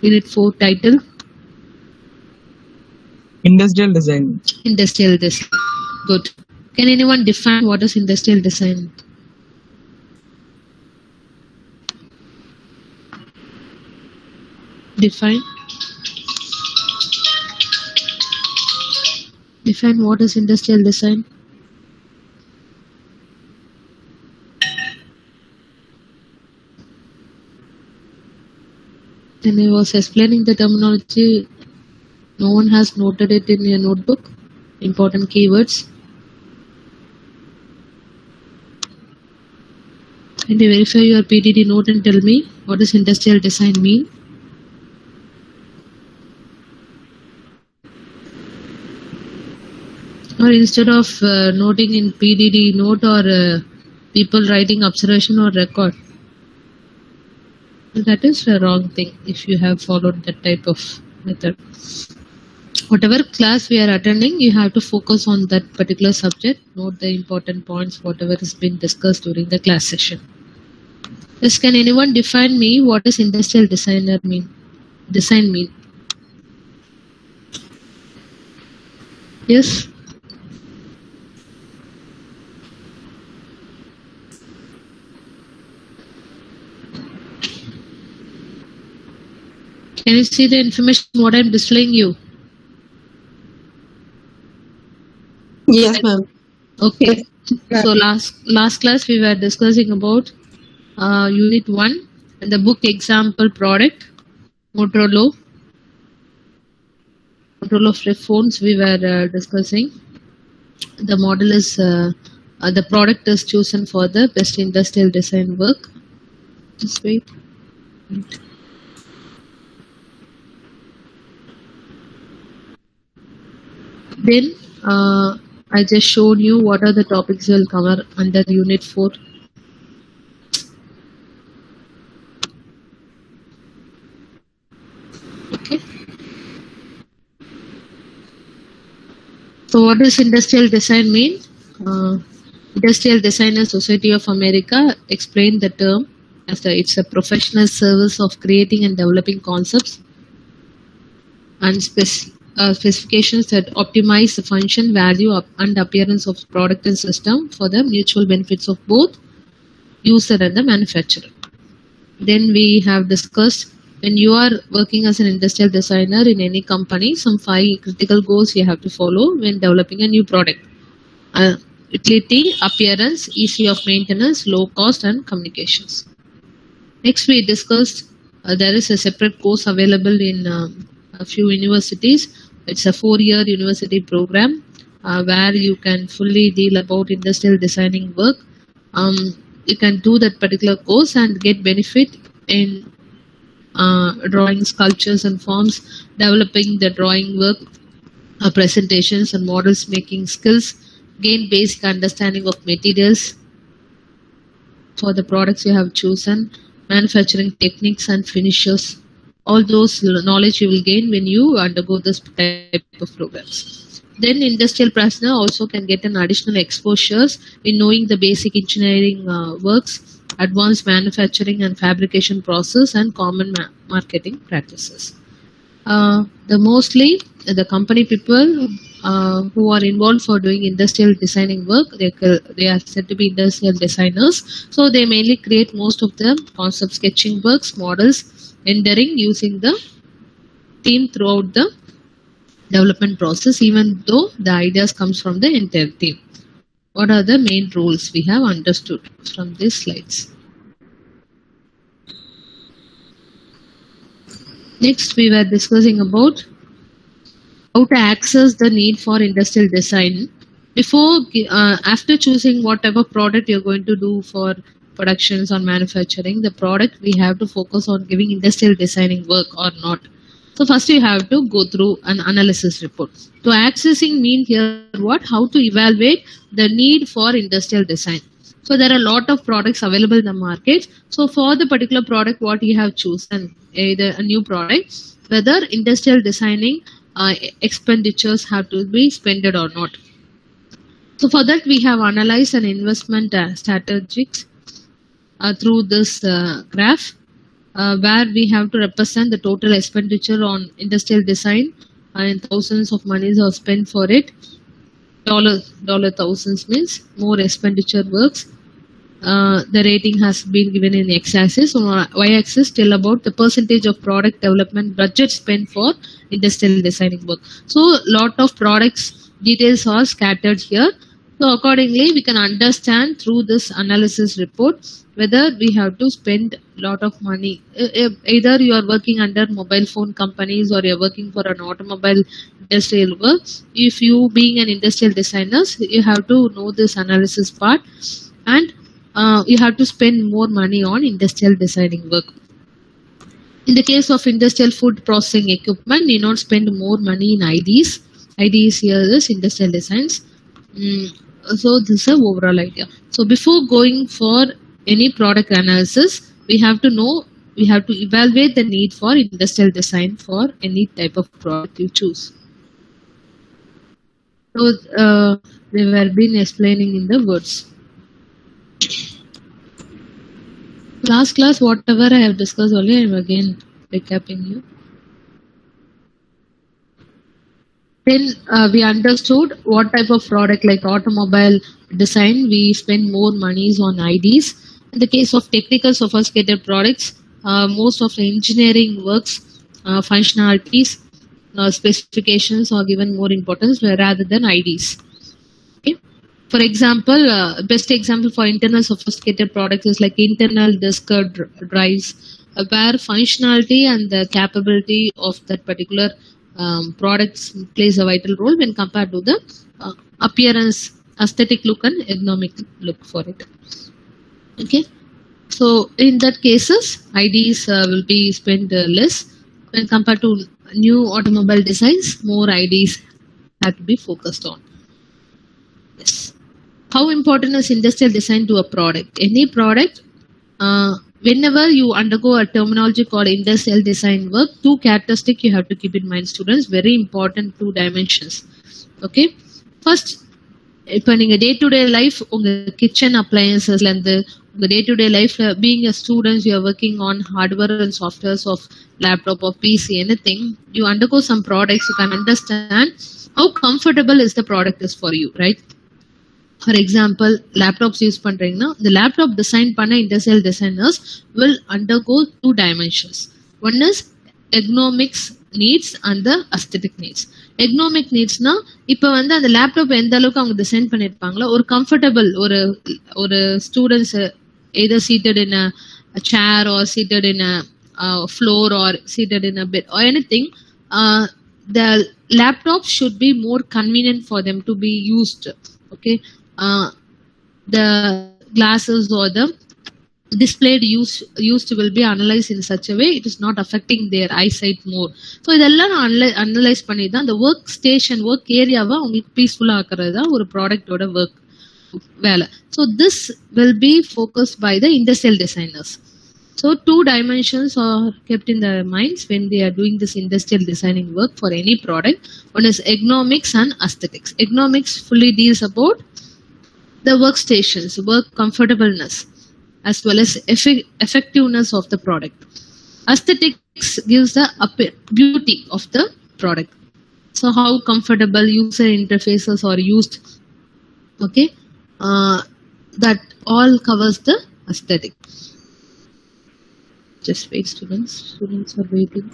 Unit 4 title. Industrial design. Industrial design. Good. Can anyone define what is industrial design? Define. Define what is industrial design. When I was explaining the terminology, no one has noted it in your notebook. Important keywords. Can you verify your PDD note and tell me what does industrial design mean? Or instead of noting in PDD note or people writing observation or record. That is a wrong thing if you have followed that type of method. Whatever class we are attending, you have to focus on that particular subject, note the important points, whatever has been discussed during the class session. Yes, can anyone define me what does industrial designer mean? Design mean? Yes? Can you see the information what I am displaying you? Yes, ma'am. Okay. So last class we were discussing about unit 1 and the book example product Motorola flip phones we were discussing. The model is the product is chosen for the best industrial design work. Just wait. Then I just showed you what are the topics will cover under unit 4. Okay. So what does industrial design mean? Industrial Designers Society of America explained the term as it's a professional service of creating and developing concepts and specifications that optimize the function, value, and appearance of product and system for the mutual benefits of both user and the manufacturer. Then we have discussed when you are working as an industrial designer in any company, some 5 critical goals you have to follow when developing a new product. Utility, appearance, easy of maintenance, low cost, and communications. Next, we discussed there is a separate course available in a few universities. It's a 4-year university program where you can fully deal about industrial designing work. You can do that particular course and get benefit in drawing sculptures and forms, developing the drawing work, presentations and models making skills, gain basic understanding of materials for the products you have chosen, manufacturing techniques and finishes. All those knowledge you will gain when you undergo this type of programs. Then industrial personnel also can get an additional exposures in knowing the basic engineering works, advanced manufacturing and fabrication process, and common marketing practices. The company people who are involved for doing industrial designing work, they are said to be industrial designers. So they mainly create most of the concept sketching works, models, rendering using the team throughout the development process, even though the ideas comes from the entire team. What are the main roles we have understood from these slides? Next, we were discussing about how to access the need for industrial design. After choosing whatever product you're going to do for productions or manufacturing, the product we have to focus on giving industrial designing work or not. So first you have to go through an analysis report. So accessing mean here what? How to evaluate the need for industrial design. So there are a lot of products available in the market. So for the particular product what you have chosen, either a new product, whether industrial designing expenditures have to be spent or not. So for that we have analyzed an investment strategies through this graph. where we have to represent the total expenditure on industrial design, and thousands of monies are spent for it. Dollar thousands means more expenditure works. The rating has been given in x-axis. On y-axis, tell about the percentage of product development budget spent for industrial designing work. So lot of products details are scattered here. So accordingly, we can understand through this analysis report whether we have to spend lot of money. Either you are working under mobile phone companies or you are working for an automobile industrial work. If you being an industrial designer, you have to know this analysis part, and you have to spend more money on industrial designing work. In the case of industrial food processing equipment, you not spend more money in IDs. IDs here is industrial designs. So this is an overall idea. So before going for any product analysis, we have to know, we have to evaluate the need for industrial design for any type of product you choose. So they were been explaining in the words. Last class, whatever I have discussed only, I am again recapping you. Then we understood what type of product like automobile design, we spend more monies on IDs. In the case of technical sophisticated products, most of the engineering works, functionalities, specifications are given more importance rather than IDs. Okay. For example, best example for internal sophisticated products is like internal disk drives, where functionality and the capability of that particular products plays a vital role when compared to the appearance, aesthetic look and ergonomic look for it. Okay, so in that cases, IDs will be spent less when compared to new automobile designs. More IDs have to be focused on. Yes. How important is industrial design to a product? Any product, whenever you undergo a terminology called industrial design work, two characteristics you have to keep in mind, students. Very important, two dimensions. Okay. First, இப்போ நீங்க day to day life உங்க kitchen அப்ளையன்சஸ்ல இருந்து உங்க day to day லைஃப்ல being a students you are working on hardware and softwares of laptop of PC anything you undergo some products you can understand how comfortable is the product is for you, right? For example, laptops use பண்றீங்கன்னா இந்த laptop design பண்ண industrial designers will undergo two dimensions. One is ergonomics needs and the அஸ்தெட்டிக் needs. Ergonomic நீட்ஸ்னா இப்போ வந்து அந்த laptop எந்த அளவுக்கு அவங்க design பண்ணியிருப்பாங்களோ ஒரு கம்ஃபர்டபுள் ஒரு students either seated in a chair or seated in a floor or seated in a bed or anything, the laptop should be more convenient for them to be used. Okay, the glasses or the displayed used will be analyzed in such a way it is not affecting their eyesight more. So இதெல்லாம் analyse பண்ணி தான் அந்த work station work ஏரியாவை உங்களுக்கு பீஸ்ஃபுல்லாக ஆக்குறது தான் ஒரு ப்ராடக்டோட ஒர்க் வேலை. So this will be focused by the industrial designers. So two dimensions are kept in their minds when they are doing this industrial designing work for any product. One is ergonomics and aesthetics. Ergonomics fully deals about the workstations, work comfortableness, as well as effectiveness of the product. Aesthetics gives the beauty of the product. So how comfortable user interfaces are used. Okay, that all covers the aesthetic. Just wait, students are waiting.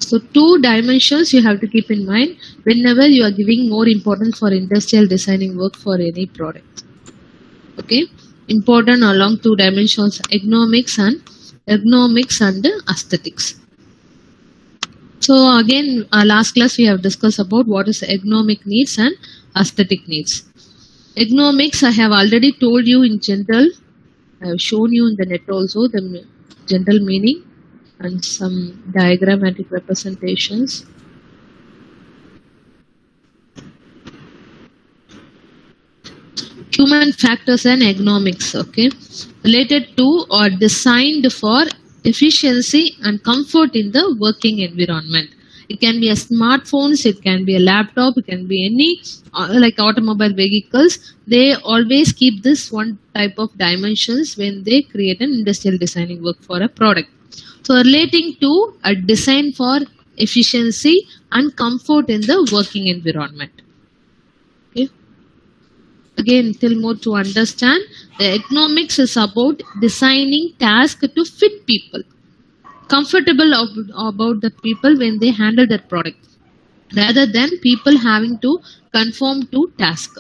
So two dimensions you have to keep in mind whenever you are giving more importance for industrial designing work for any product. Okay, important along two dimensions, ergonomics and aesthetics. So again, last class we have discussed about what is ergonomic needs and aesthetic needs. Ergonomics I have already told you in general. I have shown you in the net also the general meaning and some diagrammatic representations. Human factors and ergonomics, okay, related to or designed for efficiency and comfort in the working environment. It can be a smartphones, it can be a laptop, it can be any like automobile vehicles. They always keep this one type of dimensions when they create an industrial designing work for a product. So relating to a design for efficiency and comfort in the working environment. Okay. Again, still more to understand, the economics is about designing task to fit people, comfortable about the people when they handle that product, rather than people having to conform to task.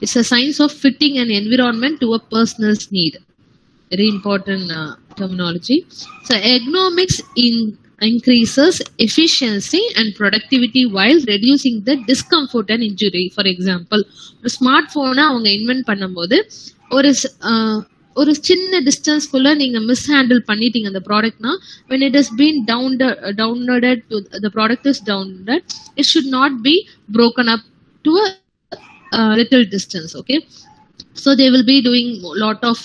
It's a science of fitting an environment to a person's need. Very important terminology. So ergonomics increases efficiency and productivity while reducing the discomfort and injury. For example, ஒரு smart போனை அவங்க invent பண்ணும்போது ஒரு சின்ன டிஸ்டன்ஸ்குள்ள நீங்க miss handle பண்ணிட்டீங்க அந்த ப்ராடக்ட்னா, when it has been downloaded to the product is downloaded, it should not be broken up to a little distance. Okay, so they will be doing lot of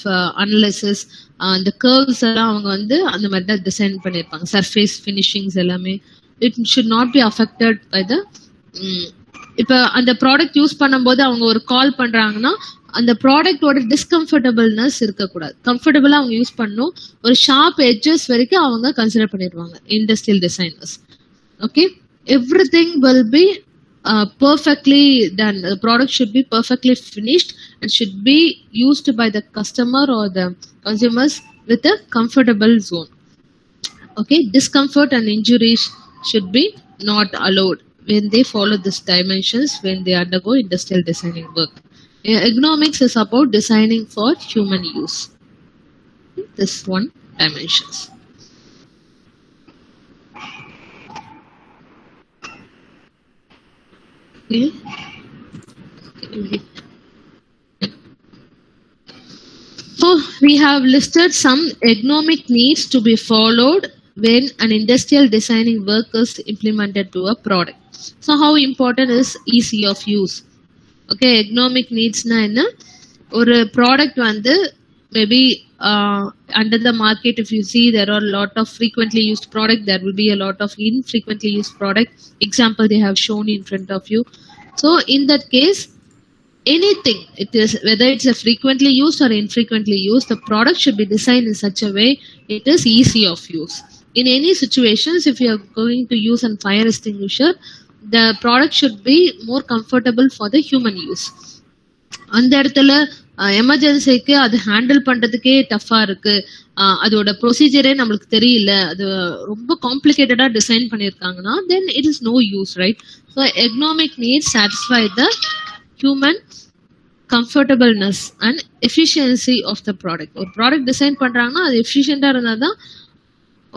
analysis. The curves எல்லாம் அவங்க வந்து அந்த மாதிரி தான் design பண்ணிருப்பாங்க. Surface finishings எல்லாமே it should not be affected by the இப்ப அந்த ப்ராடக்ட் யூஸ் பண்ணும்போது அவங்க ஒரு கால் பண்றாங்கன்னா அந்த ப்ராடக்டோட டிஸ்கம்ஃபர்டபிள்னஸ் இருக்கக்கூடாது, கம்ஃபர்டபுளா அவங்க யூஸ் பண்ணணும். ஒரு ஷார்ப் எட்ஜஸ் வரைக்கும் அவங்க கன்சிடர் பண்ணிடுவாங்க industrial designers. Okay, everything will be perfectly done. The product should be perfectly finished and should be used by the customer or the consumers with a comfortable zone. Okay, discomfort and injuries should be not allowed when they follow these dimensions when they undergo industrial designing work. Ergonomics is about designing for human use. This one dimensions. Okay. So we have listed some ergonomic needs to be followed when an industrial designing work is implemented to a product. So how important is easy of use? Okay, ergonomic needs na enna, ஒரு product வந்து maybe under the market, if you see, there are a lot of frequently used product, there will be a lot of infrequently used product. Example they have shown in front of you. So in that case, anything it is, whether it's a frequently used or infrequently used, the product should be designed in such a way it is easy of use. In any situations, if you are going to use a fire extinguisher, the product should be more comfortable for the human use. அந்த இடத்துல எமர்ஜென்சிக்கு அது handle பண்றதுக்கே டஃபா இருக்கு, அதோட ப்ரொசீஜரே நம்மளுக்கு தெரியல, அது ரொம்ப காம்ப்ளிகேட்டடா design பண்ணிருக்காங்கன்னா, then it is no use, right? So ergonomic needs satisfy the human comfortableness and efficiency of the product. ஒரு ப்ராடக்ட் டிசைன் பண்றாங்கன்னா அது எஃபிஷியண்டா இருந்தாதான்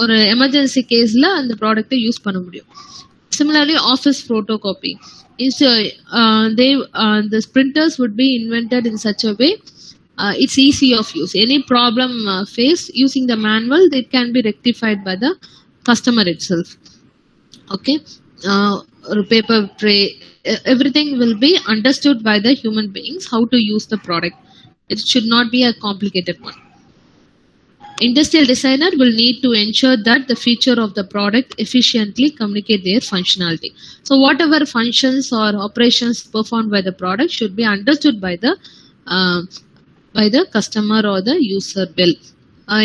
ஒரு எமர்ஜென்சி கேஸ்ல அந்த ப்ராடக்ட்டை யூஸ் பண்ண முடியும். Similarly, office photocopy is the printers would be invented in such a way it's easy of use. Any problem faced using the manual, it can be rectified by the customer itself. Okay, paper tray, everything will be understood by the human beings how to use the product. It should not be a complicated one. Industrial designer will need to ensure that the feature of the product efficiently communicate their functionality. So whatever functions or operations performed by the product should be understood by the customer or the user well.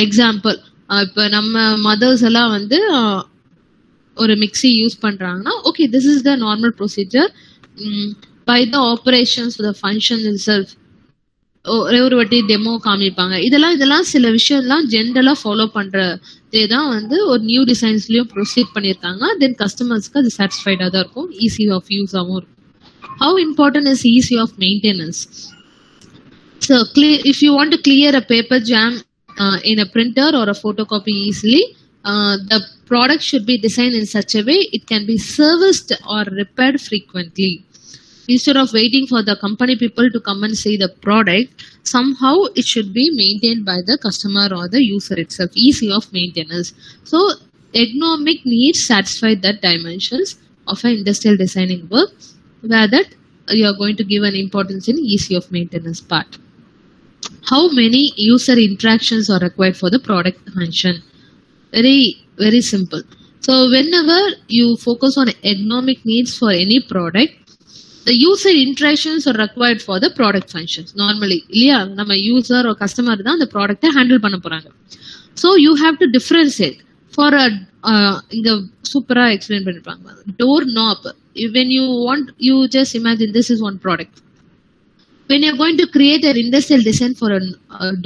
Example, இப்போ நம்ம mothers எல்லாம் வந்து ஒரு mixie use பண்றாங்கன்னா, okay, this is the normal procedure. By the operations, the function itself, ஒரே ஒரு வாட்டி demo காமிப்பாங்க. இதெல்லாம் சில விஷயம்லாம் ஜென்ரலா ஃபாலோ பண்றதே தான் வந்து ஒரு நியூ டிசைன்ஸ்லயும் ப்ரொசீட் பண்ணிருக்காங்க. தென் கஸ்டமர்ஸ்க்கு அது சாட்டிஸ்ஃபைடா தான் இருக்கும், ஈஸி ஆஃப் யூஸாகவும் இருக்கும். How important is easy of maintenance? So if you want to clear a paper jam in a printer or a photocopy easily, the product should be designed in such a way it can be serviced or repaired frequently. Instead of waiting for the company people to come and see the product, somehow it should be maintained by the customer or the user itself, easy of maintenance. So ergonomic needs satisfy that dimensions of an industrial designing work, where that you are going to give an importance in easy of maintenance part. How many user interactions are required for the product function? Very, very simple. So whenever you focus on ergonomic needs for any product, the user interactions are required for the product functions. Normally, இல்லையா நம்ம user or customer தான் அந்த ப்ராடக்ட்டை handle பண்ண போறாங்க. So you have to differentiate. For a இங்க சூப்பரா explain பண்ணிருப்பாங்க. Door knob. When you want, you just imagine this is one product. When you're going to create an industrial design for a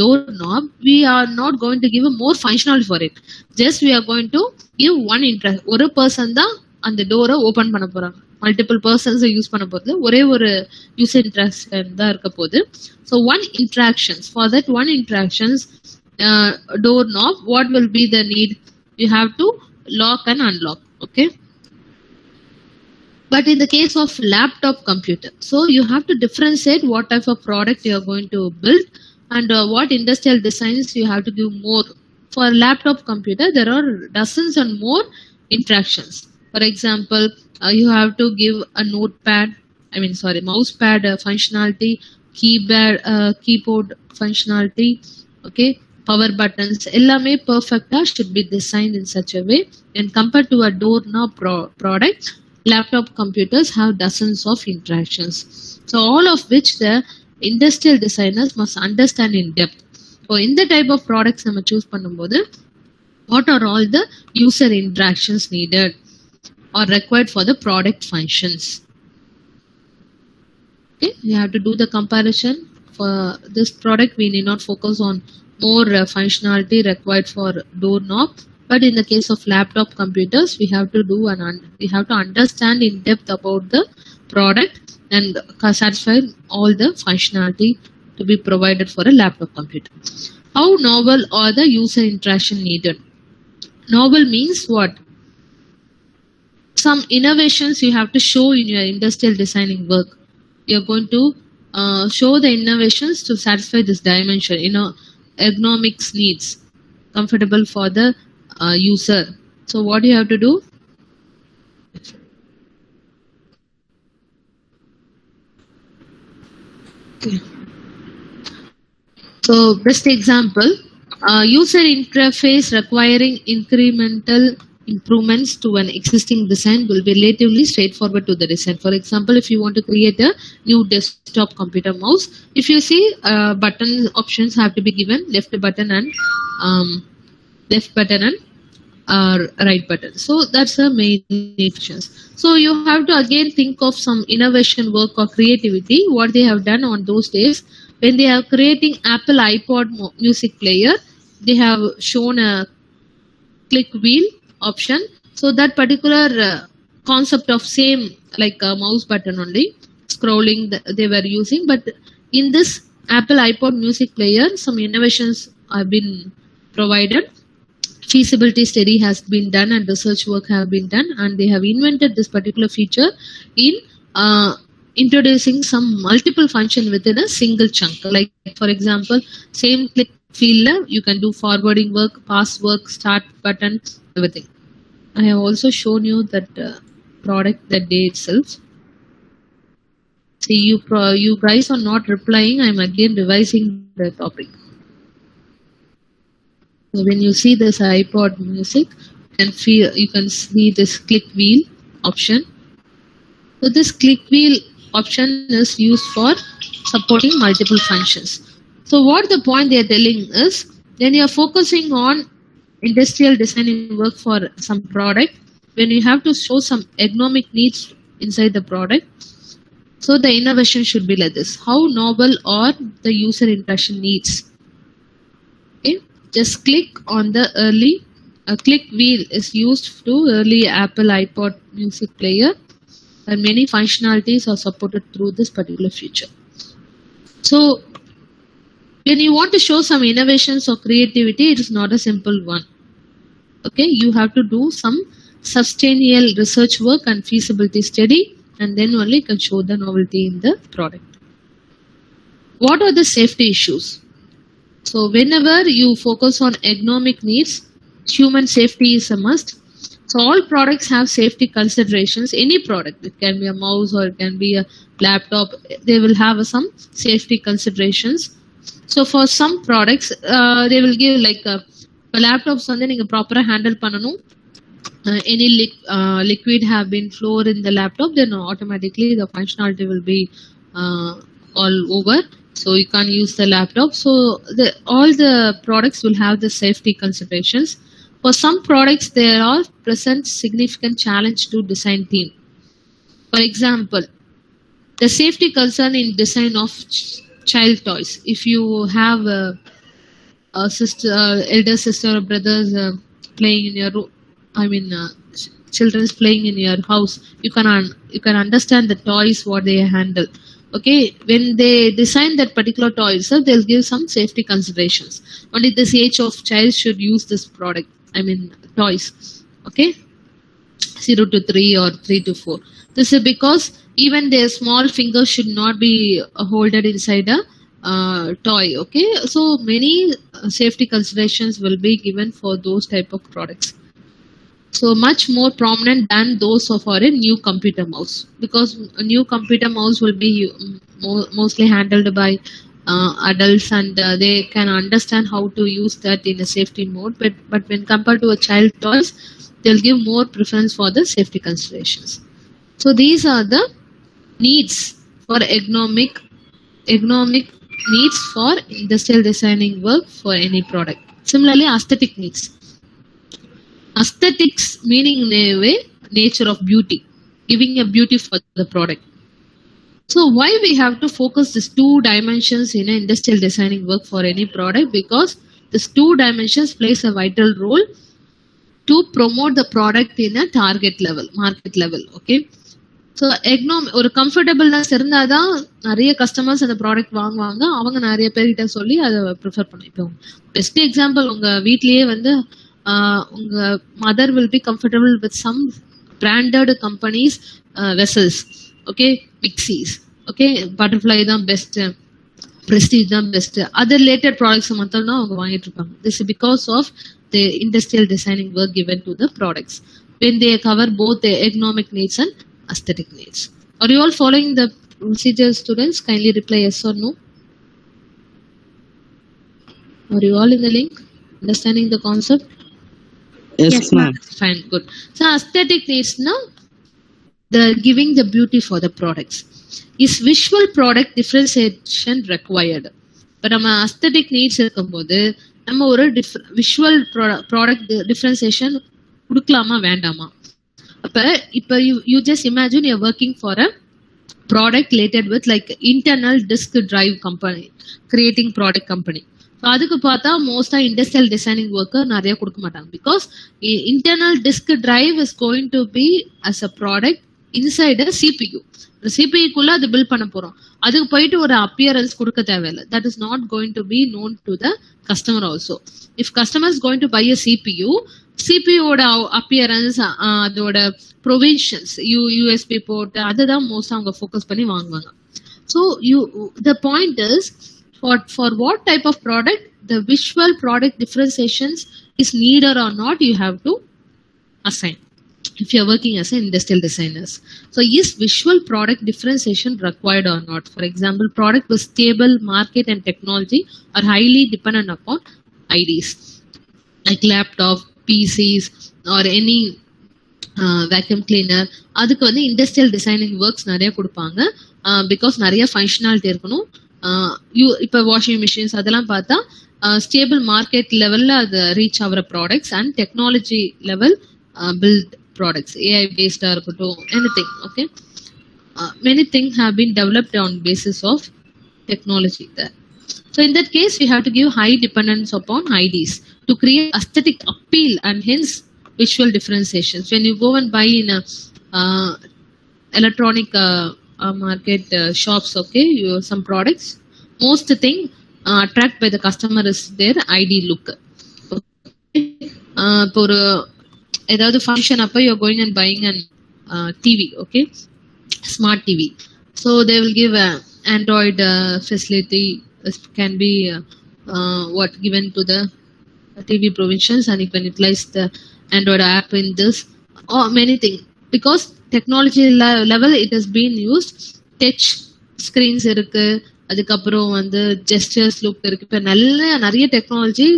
door knob, we are not going to give a more functional for it. Just we are going to give one interest. ஒரு person தான் அந்த டோரை open பண்ண போறாங்க. Multiple persons use பண்ண போகுது. ஒரே ஒரு யூசர் இன்ட்ராக்ஷன் தான் இருக்க போகுது. So one interactions for that one interactions door knob, what will be the need? You have to lock and unlock. Okay. But in the case of laptop computer, so you have to differentiate what type of product you are going to build and what industrial designs you have to give more. For laptop computer, there are dozens and more interactions. For example, you have to give a mouse pad functionality, keyboard functionality, okay, power buttons. Ellame perfecta should be designed in such a way. And compared to a doorknob product, laptop computers have dozens of interactions. So all of which the industrial designers must understand in depth. So in the type of products we choose பண்ணும்போது, what are all the user interactions needed or required for the product functions? Okay, you have to do the comparison. For this product, we need not focus on more functionality required for doorknob. But in the case of laptop computers, we have to we have to understand in depth about the product and satisfy all the functionality to be provided for a laptop computer. How novel are the user interaction needed? Novel means what? Some innovations you have to show in your industrial designing work. You're going to show the innovations to satisfy this dimension, ergonomics needs, comfortable for the user. So what you have to do? Okay. So best example, user interface requiring incremental improvements to an existing design will be relatively straightforward to the design. For example, if you want to create a new desktop computer mouse, if you see button options have to be given left button and right button. So that's the main difference. So you have to again think of some innovation work or creativity, what they have done on those days when they are creating Apple iPod music player. They have shown a click wheel option. So that particular concept of same like a mouse button only scrolling they were using, but in this Apple iPod music player some innovations have been provided. Feasibility study has been done and research work have been done, and they have invented this particular feature in introducing some multiple function within a single chunk. Like for example, same click field you can do forwarding work, pass work, start button, everything. I have also shown you that product that day itself. See, you guys are not replying. I am again revising the topic. So when you see this iPod music, you can see this click wheel option. So this click wheel option is used for supporting multiple functions. So what the point they are telling is, when you are focusing on industrial designing work for some product, when you have to show some ergonomic needs inside the product, so the innovation should be like this. How novel are the user interaction needs? Okay, just click on the early click wheel is used to early Apple iPod music player, and many functionalities are supported through this particular feature. So when you want to show some innovations or creativity, it is not a simple one. Okay, you have to do some substantial research work and feasibility study, and then only you can show the novelty in the product. What are the safety issues? So whenever you focus on ergonomic needs, human safety is a must. So all products have safety considerations. Any product, it can be a mouse or it can be a laptop, they will have some safety considerations. So for some products, they will give like laptops வந்து நீங்க ப்ராப்பரா handle பண்ணணும். liquid have been flowed in the laptop, then automatically the functionality will be all over. So you can't use the laptop. So all the products will have the safety considerations. For some products, there are present significant challenge to design team. For example, the safety concern in design of child toys. If you have a sister, elder sister or brothers playing in your room, children's playing in your house, you can understand the toys what they handle. Okay, when they design that particular toy, so they'll give some safety considerations. Only this age of child should use this product. Toys. Okay, 0 to 3 or 3 to 4. This is because even their small fingers should not be holded inside a toy. Okay, so many safety considerations will be given for those type of products. So much more prominent than those of our new computer mouse, because a new computer mouse will be mostly handled by adults, and they can understand how to use that in a safety mode. But when compared to a child toys, they'll give more preference for the safety considerations. So these are the needs for ergonomic needs for industrial designing work for any product. Similarly, aesthetic needs. Aesthetics meaning in a way nature of beauty, giving a beauty for the product. So why we have to focus these two dimensions in an industrial designing work for any product? Because these two dimensions plays a vital role to promote the product in a target level, market level. Okay, so ஒரு comfortableness இருந்தாதான் நிறைய customers அந்த product வாங்குவாங்க. அவங்க நிறைய பேர்கிட்ட சொல்லி அதை ப்ரிஃபர் பண்ணி. இப்போ பெஸ்ட் எக்ஸாம்பிள், உங்க வீட்லயே வந்து உங்க mother will be comfortable with some branded companies vessels. Okay, mixies, okay, Butterfly தான் பெஸ்ட், பிரஸ்டீஜ் தான் பெஸ்ட், அதர் ரிலேட்டட் ப்ராடக்ட்ஸ் மட்டும் தான் அவங்க வாங்கிட்டு இருப்பாங்க. This because of the industrial designing work given to the products when they cover both the ergonomic needs and aesthetic needs. Are you all following the procedure, students? Kindly reply yes or no. Are you all in the link? Understanding the concept? Yes, ma'am. Fine, good. So aesthetic needs now, the giving the beauty for the products. Is visual product differentiation required? But நம்ம aesthetic needs இருக்கும்போது நம்ம ஒரு visual product differentiation கொடுக்கலாமா வேண்டாமா? இப்ப you just imagine you're working for a product related with like internal disk drive company, creating product company. So அதுக்கு பார்த்தா மோஸ்டா இண்டஸ்ட்ரியல் டிசைனிங் ஒர்க்கர் நிறைய கொடுக்க மாட்டாங்க. Because internal disk drive is going to be as a product inside a CPU. சிபியூக்குள்ள அது build பண்ண போறோம். அதுக்கு போயிட்டு ஒரு அப்பியரன்ஸ் கொடுக்க தேவையில்லை. That is not going to be known to the customer also. If customer is going to buy a CPU, சிபியூட அப்பியரன்ஸ், அதோட ப்ரொவிஷன்ஸ், யூஎஸ்பி போர்ட், அதுதான் மோஸ்டா அவங்க ஃபோக்கஸ் பண்ணி வாங்குவாங்க. So the point is, for what type of product the visual product differentiations is needed or not, you have to assign if you are working as an industrial designers. So is visual product differentiation required or not? For example, product with stable market and technology are highly dependent upon IDs like laptop, PCs or any vacuum cleaner. அதுக்கு வந்து industrial designing works நிறைய கொடுப்பாங்க. Because நிறைய functionality இருக்கணும். இப்போ washing machines அதெல்லாம் பார்த்தா stable market லெவல்ல அது ரீச் ஆகிற products and technology level build products, AI பேஸ்டா இருக்கட்டும், anything. Okay, many things have been developed on basis of technology there. So in that case, you have to give high dependence upon IDs to create aesthetic appeal and hence visual differentiations. When you go and buy in a electronic market shops, okay, you some products, most thing attract by the customer is their ID look. இப்போ ஒரு ஏதாவது function அப்போ you're going and buying an TV, okay, smart TV. So they will give Android facility, can be what given to the TV provisions, and you can utilize the Android app in this or many things. Because technology level it has been used, touch screens இருக்கு, அதுக்கப்புறம் வந்து gestures look இருக்கு. இப்போ நிறைய technology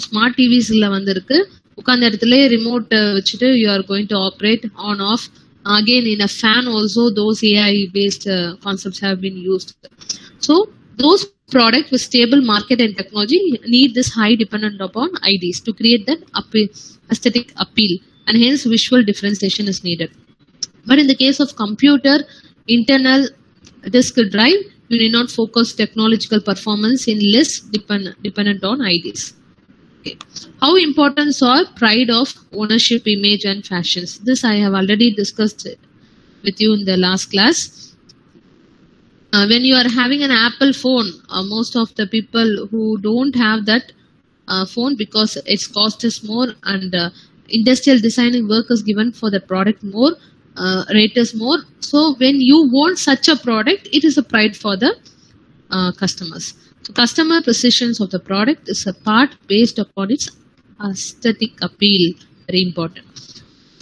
smart டிவிஸ்ல வந்து இருக்கு. உட்கார்ந்த இடத்துல ரிமோட் வச்சுட்டு you are going to operate on off. Again in a fan also those AI based concepts have been used. So those products with stable market and technology need this high dependent upon IDs to create that aesthetic appeal, and hence visual differentiation is needed. But in the case of computer internal disk drive, you need not focus technological performance in less dependent on IDs. Okay. How important are pride of ownership, image and fashions? This I have already discussed with you in the last class. When you are having an Apple phone, most of the people who don't have that phone because its cost is more and industrial designing work is given for the product more, rate is more. So when you want such a product, it is a pride for the customers. So customer precisions of the product is a part based upon its aesthetic appeal. Very important.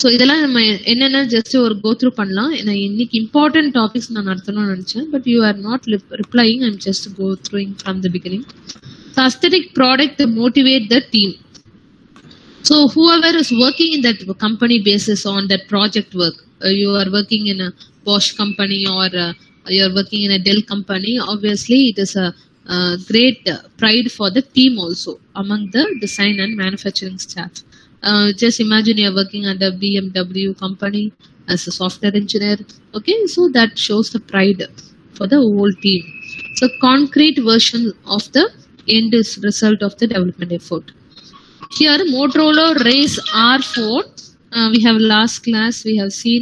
So இதெல்லாம் நம்ம என்னென்ன just ஒரு go through பண்ணலாம். நான் இன்னைக்கு important topics நான் நடத்தணும்னு நினைச்சேன், but you are not replying. I'm just go throughing from the beginning. So aesthetic product motivate the team. So whoever is working in that company basis on that project work, you are working in a Bosch company or you are working in a Dell company, obviously it is a great pride for the team also among the design and manufacturing staff. Just imagine you are working under BMW company as a software engineer. Okay, so that shows the pride for the whole team. So concrete version of the end result of the development effort. Here Motorola Razr R4, we have last class we have seen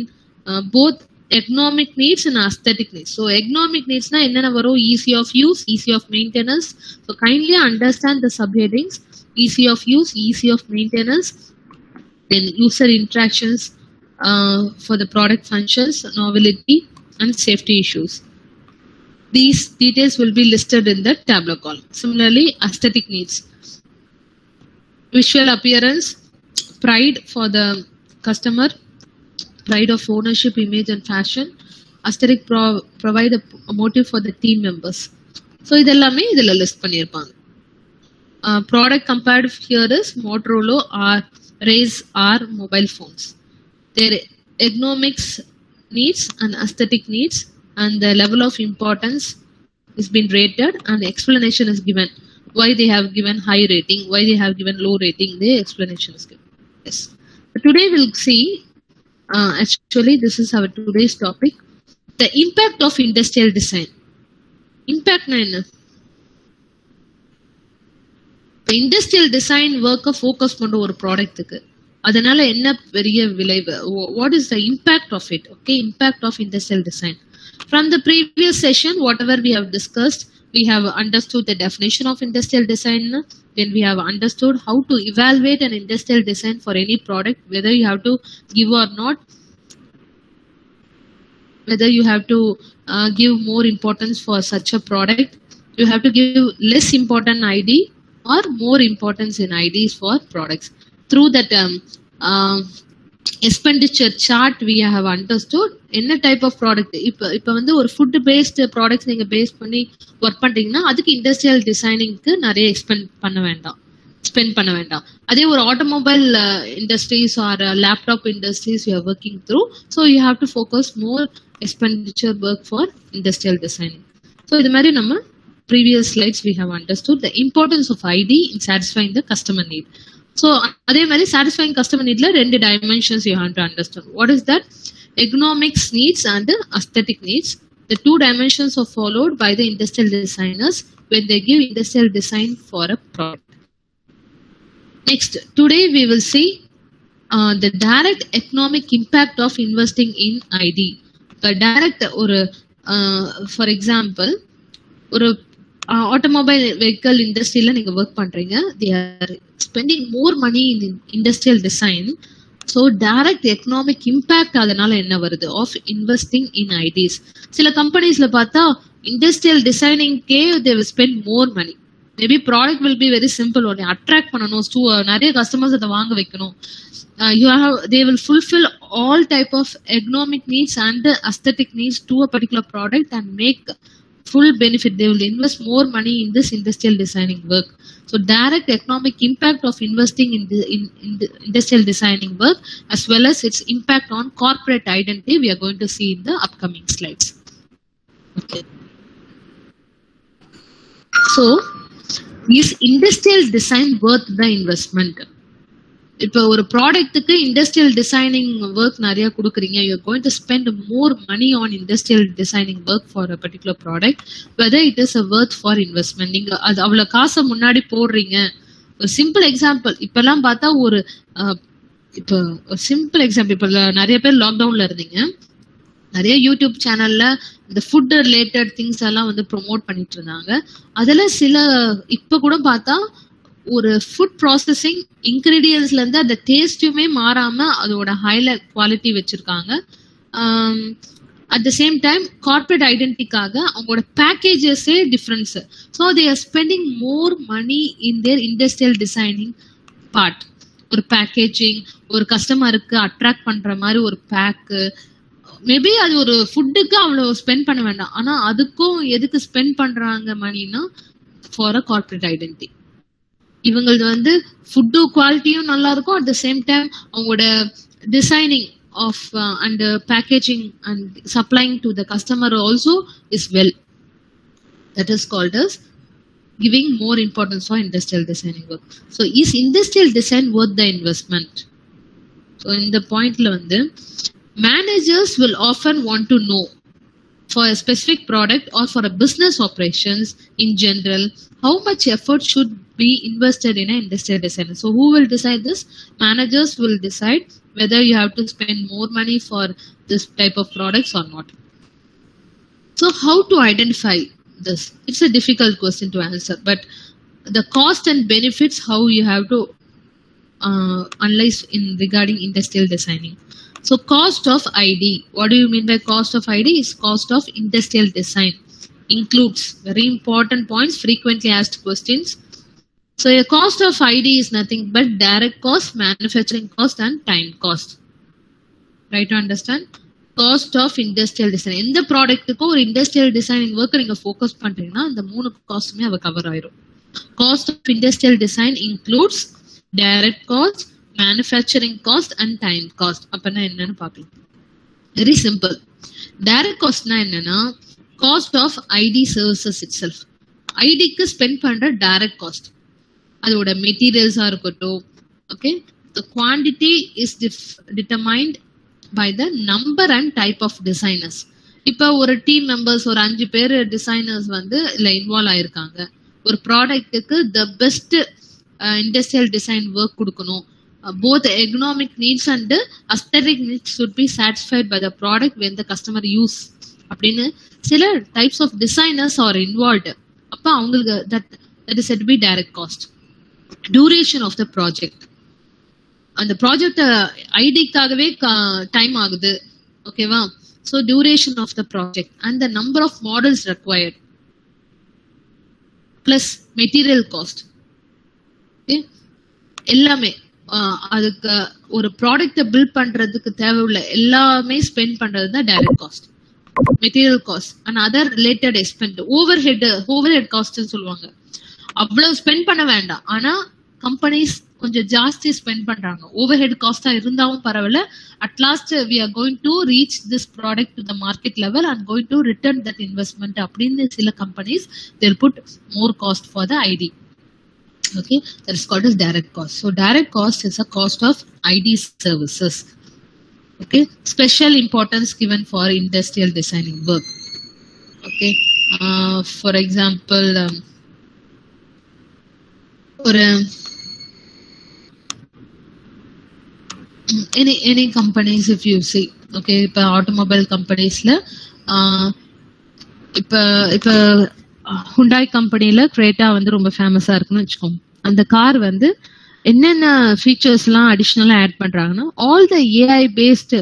both economic needs and aesthetic needs. So economic needs na enna varu, easy of use, easy of maintenance. So kindly understand the subheadings: easy of use, easy of maintenance, then user interactions for the product functions, novelty and safety issues. These details will be listed in the tabular column. Similarly, aesthetic needs: visual appearance, pride for the customer, pride of ownership, image and fashion. Aesthetic provide a motive for the team members. So idellame idella list pannirpaanga. Product compared here is Motorola or Razr R mobile phones. Their ergonomics needs and aesthetic needs and the level of importance is been rated and explanation is given. Why they have given high rating, why they have given low rating, the explanation is given. Yes. So today we'll see, actually this is our today's topic, the impact of industrial design. Impact na enna? Industrial design work focus பண்ற ஒரு ப்ராடக்ட்டுக்கு அதனால என்ன பெரிய விளைவு? What is the impact of it? Okay, impact of industrial design. From the previous session, whatever we have discussed, we have understood the definition of industrial design. Then we have understood how to evaluate an industrial design for any product, whether you have to give or not, whether you have to give more importance for such a product, you have to give less important ID or more importance in IDs for products. Through that expenditure chart we have understood என்ன type of product. இப்போ வந்து ஒரு food based products நீங்கள் base பண்ணி work பண்ணுறீங்கன்னா அதுக்கு industrial டிசைனிங்க்கு நிறைய spend பண்ண வேண்டாம். அதே ஒரு automobile industries are laptop industries you are working through, so you have to focus more expenditure work for industrial designing. So இது மாதிரி நம்ம previous slides we have understood the importance of ID in satisfying the customer need. So adhe mari satisfying customer need la rendu dimensions you have to understand. What is that? Economics needs and aesthetic needs. The two dimensions are followed by the industrial designers when they give industrial design for a product. Next, today we will see the direct economic impact of investing in ID. The direct or for example ஒரு automobile vehicle இண்டஸ்ட்ரியில நீங்க work பண்றீங்க, they are spending more money in industrial design. So direct economic impact அதனால என்ன வருது of investing in IDs. சில கம்பெனிஸ்ல பார்த்தா industrial டிசைனிங்க்கே they will spend more money. Maybe product will be very simple, only attract பண்ணணும், நிறைய customers அதை வாங்க வைக்கணும். They will fulfill all type of economic needs and aesthetic needs to a particular product and make full benefit. They will invest more money in this industrial designing work. So direct economic impact of investing in the industrial designing work, as well as its impact on corporate identity, we are going to see in the upcoming slides. Okay. So is industrial design worth the investment? இப்போ ஒரு ப்ராடக்ட்டுக்கு industrial designing work நிறைய கொடுக்குறீங்க, you are going to spend more money on industrial designing work for a particular product, whether it is a worth for investment. நீங்க அது அவ்வளோ காசை முன்னாடி போடுறீங்க. ஒரு சிம்பிள் எக்ஸாம்பிள், இப்பெல்லாம் பார்த்தா ஒரு இப்போ ஒரு சிம்பிள் எக்ஸாம்பிள், இப்போ நிறைய பேர் லாக்டவுன்ல இருந்தீங்க, நிறைய யூடியூப் சேனல்ல இந்த ஃபுட் ரிலேட்டட் திங்ஸ் எல்லாம் வந்து ப்ரொமோட் பண்ணிட்டு இருந்தாங்க. அதுல சில இப்ப கூட பார்த்தா ஒரு ஃபுட் ப்ராசஸிங் இன்கிரீடியன்ஸ்ல இருந்து அந்த டேஸ்ட்டுமே மாறாம அதோட ஹைலைட் குவாலிட்டி வச்சிருக்காங்க. At the same time corporate ஐடென்டிட்டிக்காக அவங்களோட பேக்கேஜஸே difference. So they are spending more money in their industrial designing part. ஒரு பேக்கேஜிங், ஒரு கஸ்டமருக்கு அட்ராக்ட் பண்ற மாதிரி ஒரு பேக்கு, மேபி அது ஒரு ஃபுட்டுக்கு அவ்வளோ ஸ்பெண்ட் பண்ண வேண்டாம், ஆனா அதுக்கும் எதுக்கு ஸ்பெண்ட் பண்றாங்க மணினா ஃபார் அ கார்பரேட் ஐடென்டிட்டி. இவங்களது வந்து ஃபுட்டு குவாலிட்டியும் நல்லா இருக்கும், அட் த சேம் டைம் அவங்களோட designing of and packaging and supplying to the customer also is well. That is called as giving more importance for industrial designing work. So is industrial design worth the investment? So in the point la vandu managers will often want to know for a specific product or for a business operations in general how much effort should be invested in an industrial design. So who will decide this? Managers will decide whether you have to spend more money for this type of products or not. So how to identify this? It's a difficult question to answer, but the cost and benefits, how you have to analyze in regarding industrial designing. So cost of ID, what do you mean by cost of ID? Is cost of industrial design, includes very important points, frequently asked questions. So a cost of ID is nothing but direct cost, manufacturing cost and time cost. Right to understand? Cost of industrial design. இந்த ப்ராடக்ட்டுக்கு ஒரு industrial designing work நீங்க focus பண்றீங்கன்னா இந்த மூணு காஸ்ட்டுமே அவ cover ஆயிரும். Cost of industrial design includes direct cost, manufacturing cost and time cost. அப்பனா என்னன்னு பார்க்கலாம். Very simple. டைரக்ட் காஸ்ட்னா என்னன்னா cost of ID services itself. ஐடிக்கு ஸ்பெண்ட் பண்ற டைரக்ட் காஸ்ட், அதோட மெட்டீரியல்ஸா இருக்கட்டும். Okay, the quantity is determined by the number and type of designers. இப்போ ஒரு டீம் மெம்பர்ஸ் ஒரு 5 பேர் டிசைனர்ஸ் வந்து இல்ல இன்வால்வ் ஆயிருக்காங்க. ஒரு ப்ராடக்ட்டுக்கு the best industrial design work கொடுக்கணும். Both economic needs and aesthetic needs should be satisfied by the product when the customer use அப்படின்னு சில types of designers are involved. அப்போ அவங்களுக்கு that is said to be direct cost. Duration of the project, அந்த project ஐடிக்காகவே time ஆகுது. ஓகேவா? So duration of the project and the number of models required plus material cost. எல்லாமே அதுக்கு ஒரு ப்ராடக்டை பில்ட் பண்றதுக்கு தேவையுள்ள எல்லாமே ஸ்பெண்ட் பண்றது தான் direct cost. Material cost and other related expend. Overhead காஸ்ட்னு சொல்லுவாங்க. அவ்வளவு ஸ்பெண்ட் பண்ண வேண்டாம், ஆனா கம்பெனிஸ் கொஞ்சம் ஜாஸ்தி ஸ்பெண்ட் பண்றாங்க. ஓவர் ஹெட் காஸ்டா இருந்தாலும் பரவாயில்ல, at last we are going to reach this product to the market level and going to return that investment அப்படின்னு சில companies they will put more cost for the ID. Okay, that is called as direct cost. So direct cost is a cost of ID services. Okay, special importance given for industrial designing work. Okay, for example, ஒரு any companies if you see, okay, இப்ப automobile கம்பெனிஸ்ல இப்ப Hyundai கம்பெனில Greta வந்து ரொம்ப ஃபேமஸா இருக்குன்னு வச்சுக்கோங்க. அந்த கார் வந்து என்னென்ன ஃபீச்சர்ஸ் எல்லாம் அடிஷனலா ஆட் பண்றாங்கன்னா all the AI paste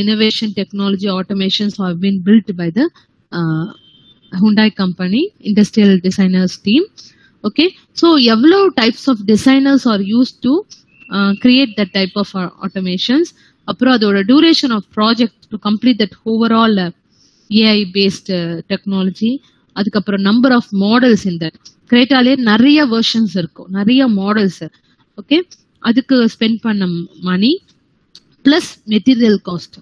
innovation technology automations have been built by the Hyundai company industrial designers team. Okay, so எவ்வளோ types of designers are used to create that type of automations. அப்புறம் அதோட duration of project to complete that overall AI based technology. அதுக்கப்புறம் number of models. இந்த கிரேட்டாலே நிறைய versions இருக்கும், நிறைய models. Okay, அதுக்கு spend பண்ண money plus material cost.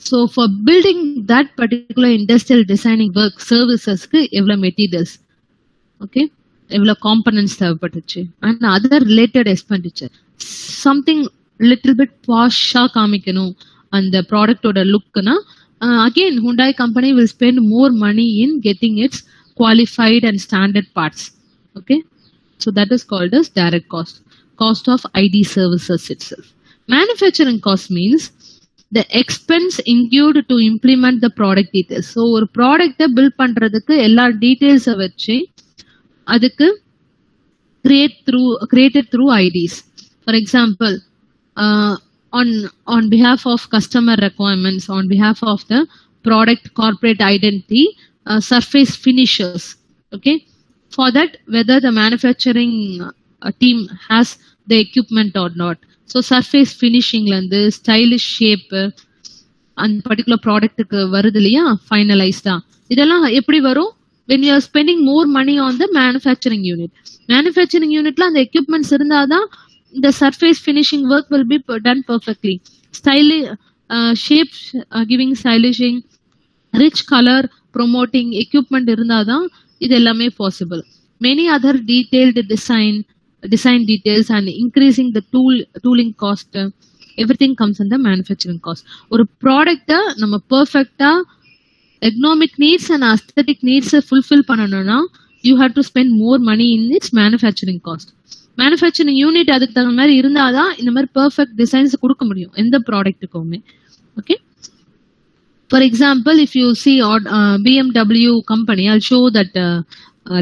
So for building that particular industrial designing work சர்வீசஸ்க்கு எவ்வளோ மெட்டீரியல்ஸ், ஓகே, எவ்வளோ காம்பனன்ட்ஸ் தேவைப்பட்டுச்சு, and other related expenditure. Something little bit பாஷா காமிக்கணும் அந்த ப்ராடக்டோட லுக்குனா, again Hyundai company will spend more money in getting its qualified and standard parts. Okay, so that is called as direct cost of ID services itself. Manufacturing cost means the expense incurred to implement the product details. So ஒரு ப்ராடக்ட்டை build பண்றதுக்கு எல்லா டீடைல்ஸை வச்சு அதுக்கு created through IDs. For example, on behalf of customer requirements, on behalf of the product corporate identity, surface finishers. Okay, for that whether the manufacturing team has the equipment or not. So surface finishing la and stylish shape and particular product க்கு வருது இல்லையா finalized ஆ, இதெல்லாம் எப்படி வரும்? when you are spending more money on the manufacturing unitல அந்த equipments இருந்தாதான் the surface finishing work will be done perfectly. Shape giving, stylishing, rich color promoting equipment irundhadan idu ellame possible. Many other detailed design details and increasing the tooling cost, everything comes under manufacturing cost. Or product நம்ம perfecta economic needs and aesthetic needs fulfill பண்ணனும்னா you have to spend more money in its manufacturing cost. Manufacturing unit அதுக்கு தகுந்த மாதிரி இருந்தாதான் இந்த மாதிரி perfect designs கொடுக்க முடியும் எந்த ப்ராடக்ட்டுக்குமே. Okay, for example if you see BMW company, I'll show that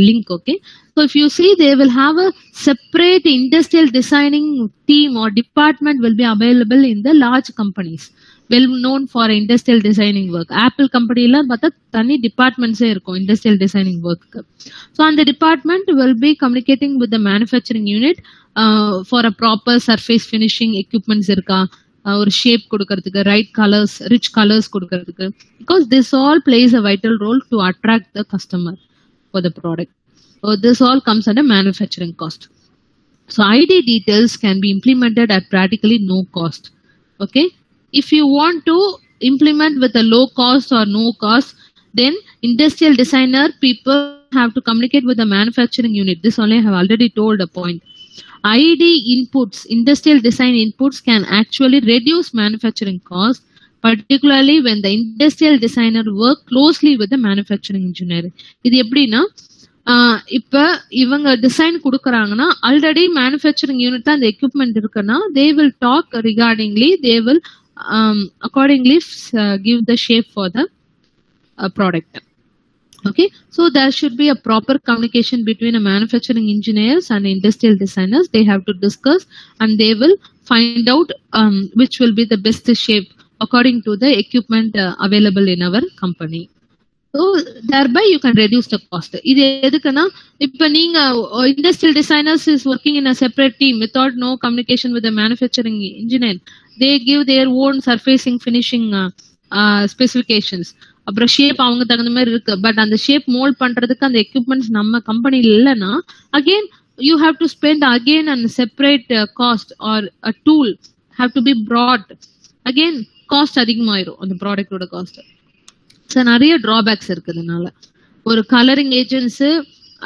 link. Okay, so if you see they will have a separate industrial designing team or department will be available in the large companies well known for industrial designing work. Apple company la பார்த்தா தனி டிபார்ட்மெண்ட்ஸே இருக்கும் industrial designing work. So and the department will be communicating with the manufacturing unit for a proper surface finishing equipments இருக்கா, ஒரு shape கொடுக்கிறதுக்கு, right colours, rich colours கொடுக்கிறதுக்கு, because this all plays a vital role to attract the customer for the product. So this all comes under manufacturing cost. So ID details can be implemented at practically no cost. Okay, if you want to implement with a low cost or no cost, then industrial designer people have to communicate with the manufacturing unit. This only I have already told a point. ID inputs, industrial design inputs can actually reduce manufacturing cost, particularly when the industrial designer work closely with the manufacturing engineer. இது எப்படின்னா, இப்ப இவங்க design கொடுக்கறாங்கன்னா already manufacturing unit அந்த equipment இருக்குன்னா they will talk regardingly, they will accordingly give the shape for the product. Okay, so there should be a proper communication between a manufacturing engineers and industrial designers. They have to discuss and they will find out which will be the best shape according to the equipment available in our company. So thereby you can reduce the cost. இது எதுக்குன்னா, இப்ப நீங்க industrial designers is working in a separate team without no communication with the manufacturing engineer. They give their own surfacing finishing specifications. அப்புறம் shape அவங்க தகுந்த மாதிரி இருக்கு, but அந்த ஷேப் மோல்ட் பண்றதுக்கு அந்த எக்யூப்மெண்ட்ஸ் நம்ம கம்பெனில இல்லைன்னா again you have to spend again on separate cost or a tool have to be brought. Again cost அதிகமாயிரும் அந்த ப்ராடக்டோட காஸ்ட். ஸோ நிறைய ட்ராபேக்ஸ் இருக்குதுனால ஒரு colouring agents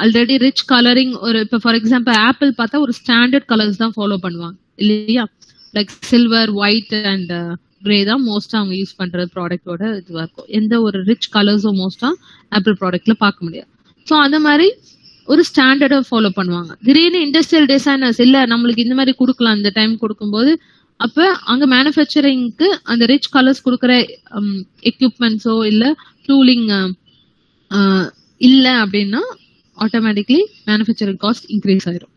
already rich colouring, ஒரு இப்போ ஃபார் எக்ஸாம்பிள் ஆப்பிள் பார்த்தா ஒரு ஸ்டாண்டர்ட் கலர்ஸ் தான் follow பண்ணுவாங்க இல்லையா, like silver, white and grey தான் மோஸ்டா அவங்க யூஸ் பண்ற ப்ராடக்டோட இதுவா இருக்கும். எந்த ஒரு ரிச் கலர்ஸும் மோஸ்டா ஆப்பிள் ப்ராடக்ட்ல பார்க்க முடியாது. ஸோ அந்த மாதிரி ஒரு ஸ்டாண்டர்டை ஃபாலோ பண்ணுவாங்க. திடீர்னு இண்டஸ்ட்ரியல் டிசைனர்ஸ் இல்ல நம்மளுக்கு இந்த மாதிரி கொடுக்கலாம் இந்த டைம் கொடுக்கும்போது, அப்ப அங்க மேனுஃபேக்சரிங்க்கு அந்த ரிச் கலர்ஸ் கொடுக்குற எக்யூப்மெண்ட்ஸோ இல்ல டூலிங் இல்ல அப்படின்னா ஆட்டோமேட்டிக்லி மேனுஃபேக்சரிங் காஸ்ட் இன்க்ரீஸ் ஆயிரும்.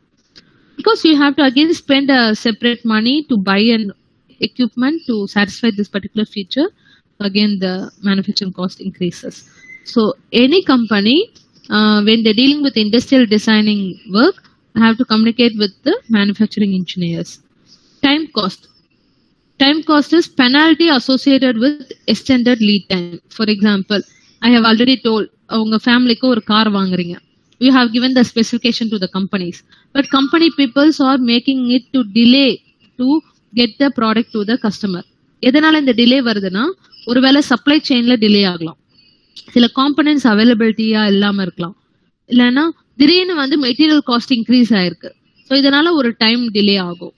Because you have to again spend a separate money to buy an equipment to satisfy this particular feature. Again the manufacturing cost increases. So any company when they're dealing with industrial designing work have to communicate with the manufacturing engineers. Time cost is penalty associated with extended lead time. For example, I have already told உங்க ஃபேமிலிக்கு ஒரு car வாங்குறீங்க. You have given the specification to the companies, but company peoples are making it to delay to get the product to the customer. எதனால இந்த delay வருதுன்னா, ஒருவேளை supply செயின்ல delay ஆகலாம், சில காம்பனன்ட்ஸ் அவைலபிலிட்டியா இல்லாம இருக்கலாம், இல்லைன்னா திடீர்னு வந்து மெட்டீரியல் காஸ்ட் இன்க்ரீஸ் ஆயிருக்கு, ஸோ இதனால ஒரு டைம் டிலே ஆகும்.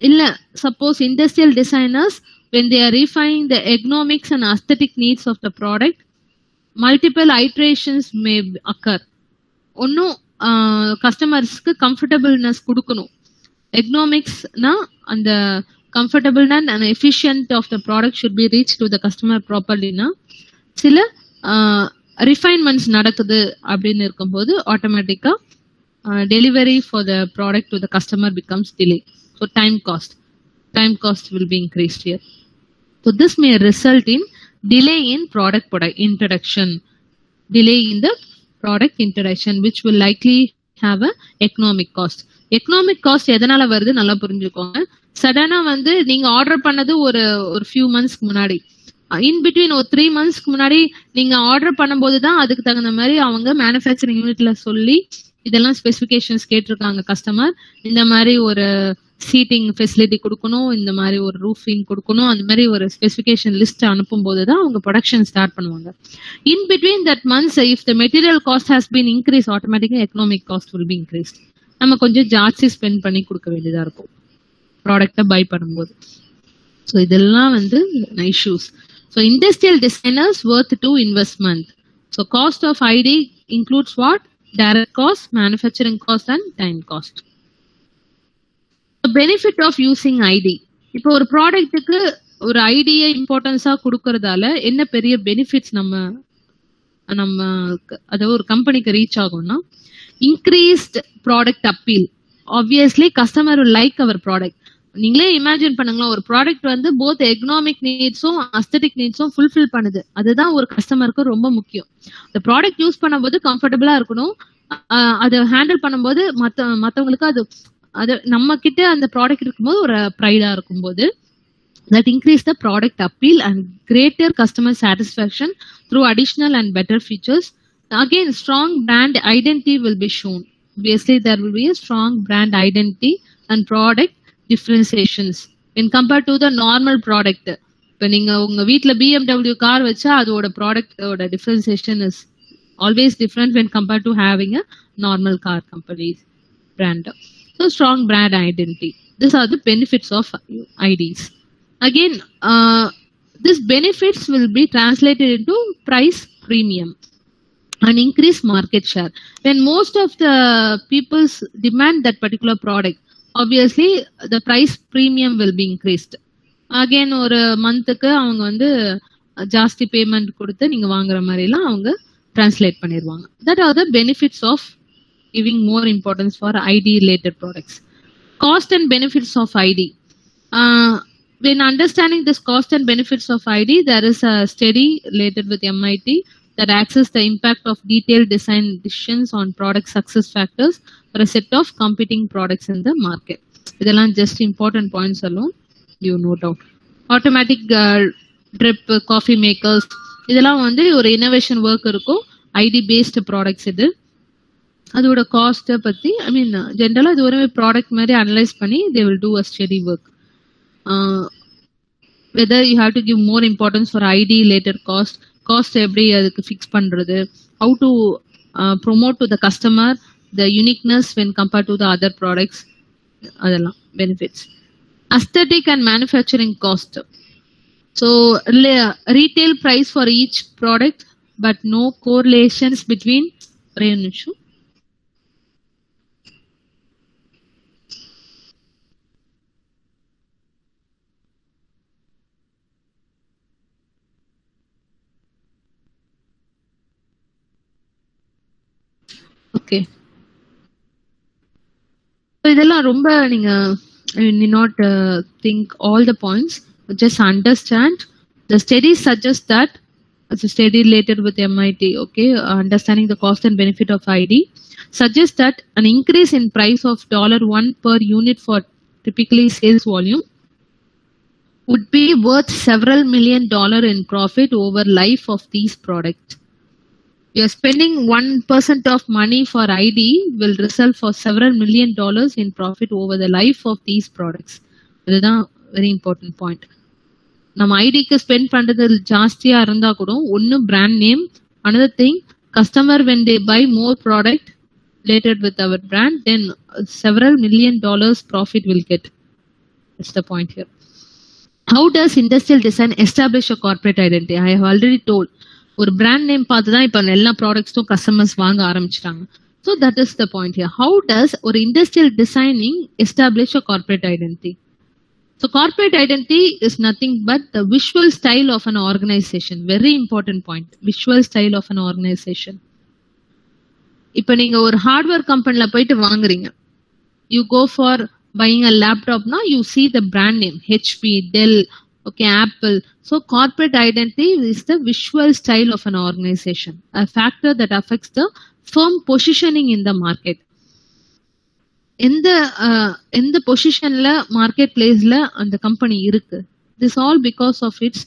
இல்ல suppose industrial designers when they are refining the economics and aesthetic needs of the product, multiple iterations may occur. ஒன்னும் கஸ்டமர்ஸ்க்கு கம்ஃபர்டபுள்னஸ் கொடுக்கணும். எக்கனாமிக்ஸ்னா அந்த comfortableness and efficient of the product should be reach to the customer ப்ராப்பர்லினா சில refinements நடக்குது அப்படின்னு இருக்கும்போது ஆட்டோமேட்டிக்கா delivery for the product to the customer becomes delay. So time cost will be increased here. So this may result in delay in product introduction, which will likely have a economic cost. Economic cost எதனால வருது நல்லா புரிஞ்சுக்கோங்க. சடனா வந்து நீங்க order பண்ணது ஒரு few மந்த்ஸ்க்கு முன்னாடி, இன் பிட்வீன் ஒரு 3 monthsக்கு முன்னாடி நீங்க ஆர்டர் பண்ணும்போது தான் அதுக்கு தகுந்த மாதிரி அவங்க மேனுஃபேக்சரிங் யூனிட்ல சொல்லி இதெல்லாம் ஸ்பெசிஃபிகேஷன்ஸ் கேட்டிருக்காங்க கஸ்டமர். இந்த மாதிரி ஒரு சீட்டிங் ஃபெசிலிட்டி கொடுக்கணும், இந்த மாதிரி ஒரு ரூஃபிங் கொடுக்கணும், அந்த மாதிரி ஒரு ஸ்பெசிஃபிகேஷன் லிஸ்ட் அனுப்பும் போது தான் அவங்க ப்ரொடக்ஷன் ஸ்டார்ட் பண்ணுவாங்க. In between that months if the material cost has been increase, ஆட்டோமேட்டிக்கா economic cost will be increased. நம்ம கொஞ்சம் ஜாஸ்தி ஸ்பெண்ட் பண்ணி கொடுக்க வேண்டியதா இருக்கும் ப்ராடக்டை பை பண்ணும்போது. ஸோ இதெல்லாம் வந்து issues. So industrial designers worth to investment. So cost of ID includes what? Direct cost, manufacturing cost and time cost. Benefit of using ID. இப்போ ஒரு ப்ராடக்ட்டுக்கு ஒரு ஐடியை இம்பார்ட்டன்ஸா கொடுக்கறதால என்ன பெரிய பெனிஃபிட்ஸ் நம்ம அதாவது ஒரு கம்பெனிக்கு ரீச் ஆகும்னா, increased product appeal. Obviously customer like our product. நீங்களே இமேஜின் பண்ணுங்களேன், ஒரு ப்ராடக்ட் வந்து போத் எக்கனாமிக் நீட்ஸும் அஸ்தட்டிக் நீட்ஸும் ஃபுல்ஃபில் பண்ணுது. அதுதான் ஒரு கஸ்டமருக்கு ரொம்ப முக்கியம். அந்த ப்ராடக்ட் யூஸ் பண்ணும்போது கம்ஃபர்டபுளா இருக்கணும், அதை ஹேண்டில் பண்ணும்போது மற்றவங்களுக்கு அது நம்ம கிட்ட அந்த ப்ராடக்ட் இருக்கும்போது ஒரு ப்ரைடா இருக்கும்போது, that increase the product appeal and greater customer satisfaction through additional and better features. Again, strong brand identity will be shown. Obviously, there will be a strong brand identity and product differentiations when compared to the normal product. இப்போ நீங்க உங்க வீட்டுல BMW car வச்சா அதோட ப்ராடக்டோட differentiation is always different when compared to having a normal car company brand. So strong brand identity. These are the benefits of IDs. Again, these benefits will be translated into price premium and increase market share. When most of the peoples demand that particular product, obviously the price premium will be increased. Again, ஒரு மந்த்துக்கு அவங்க வந்து ஜாஸ்தி payment கொடுத்து நீங்க வாங்குற மாதிரிலாம் அவங்க டிரான்ஸ்லேட் பண்ணிடுவாங்க. That are the benefits of giving more importance for ID related products. Cost and benefits of ID. When understanding this cost and benefits of ID, there is a study related with MIT that assesses the impact of detailed design decisions on product success factors for a set of competing products in the market. இதெல்லாம் just important points alone you note out. Automatic drip coffee makers, இதெல்லாம் வந்து ஒரு innovation work இருக்கும், ID based products. இது அதோட cost பத்தி ஜென்ரலா இது ஒரு ப்ராடக்ட் மாதிரி அனலைஸ் பண்ணி they will do a steady work. Whether you have to give more importance for ID related cost எப்படி அதுக்கு ஃபிக்ஸ் பண்றது, how to promote to the customer the uniqueness when compared to the other products, அதெல்லாம் benefits. Aesthetic and manufacturing cost. So retail price for each product but no correlations between issue. Okay. So இதெல்லாம் ரொம்ப நீங்க need not think all the points, but just understand. The study suggests that, as a study related with MIT, okay, understanding the cost and benefit of ID suggests that an increase in price of $1 per unit for typically sales volume would be worth several $million in profit over life of these products. You're spending 1% of money for ID will result for several $1 million in profit over the life of these products. இதுதான் very important point. நம்ம ஐடிக்கு spend பண்றது ஜாஸ்தியா இருந்தா கூட ஒன்னு brand name, another thing customer when they buy more product related with our brand, then several $1 million profit will get. That's the point here. How does industrial design establish a corporate identity? I have already told. ஒரு brand name பார்த்து தான் இப்போ எல்லா ப்ராடக்ட்ஸும் customers வாங்க ஆரம்பிச்சிட்டாங்க. So that is the point here. How does ஒரு industrial designing establish a corporate identity? So corporate identity is nothing but the visual style of an organisation. Very important point, visual style of an organisation. இப்போ நீங்க ஒரு hardware கம்பெனில போயிட்டு வாங்குறீங்க, you go for buying a laptop, now you see the brand name HP, Dell, okay, Apple. So corporate identity is the visual style of an organization, a factor that affects the firm positioning in the market. In the position la market place la and the company irukku, this all because of its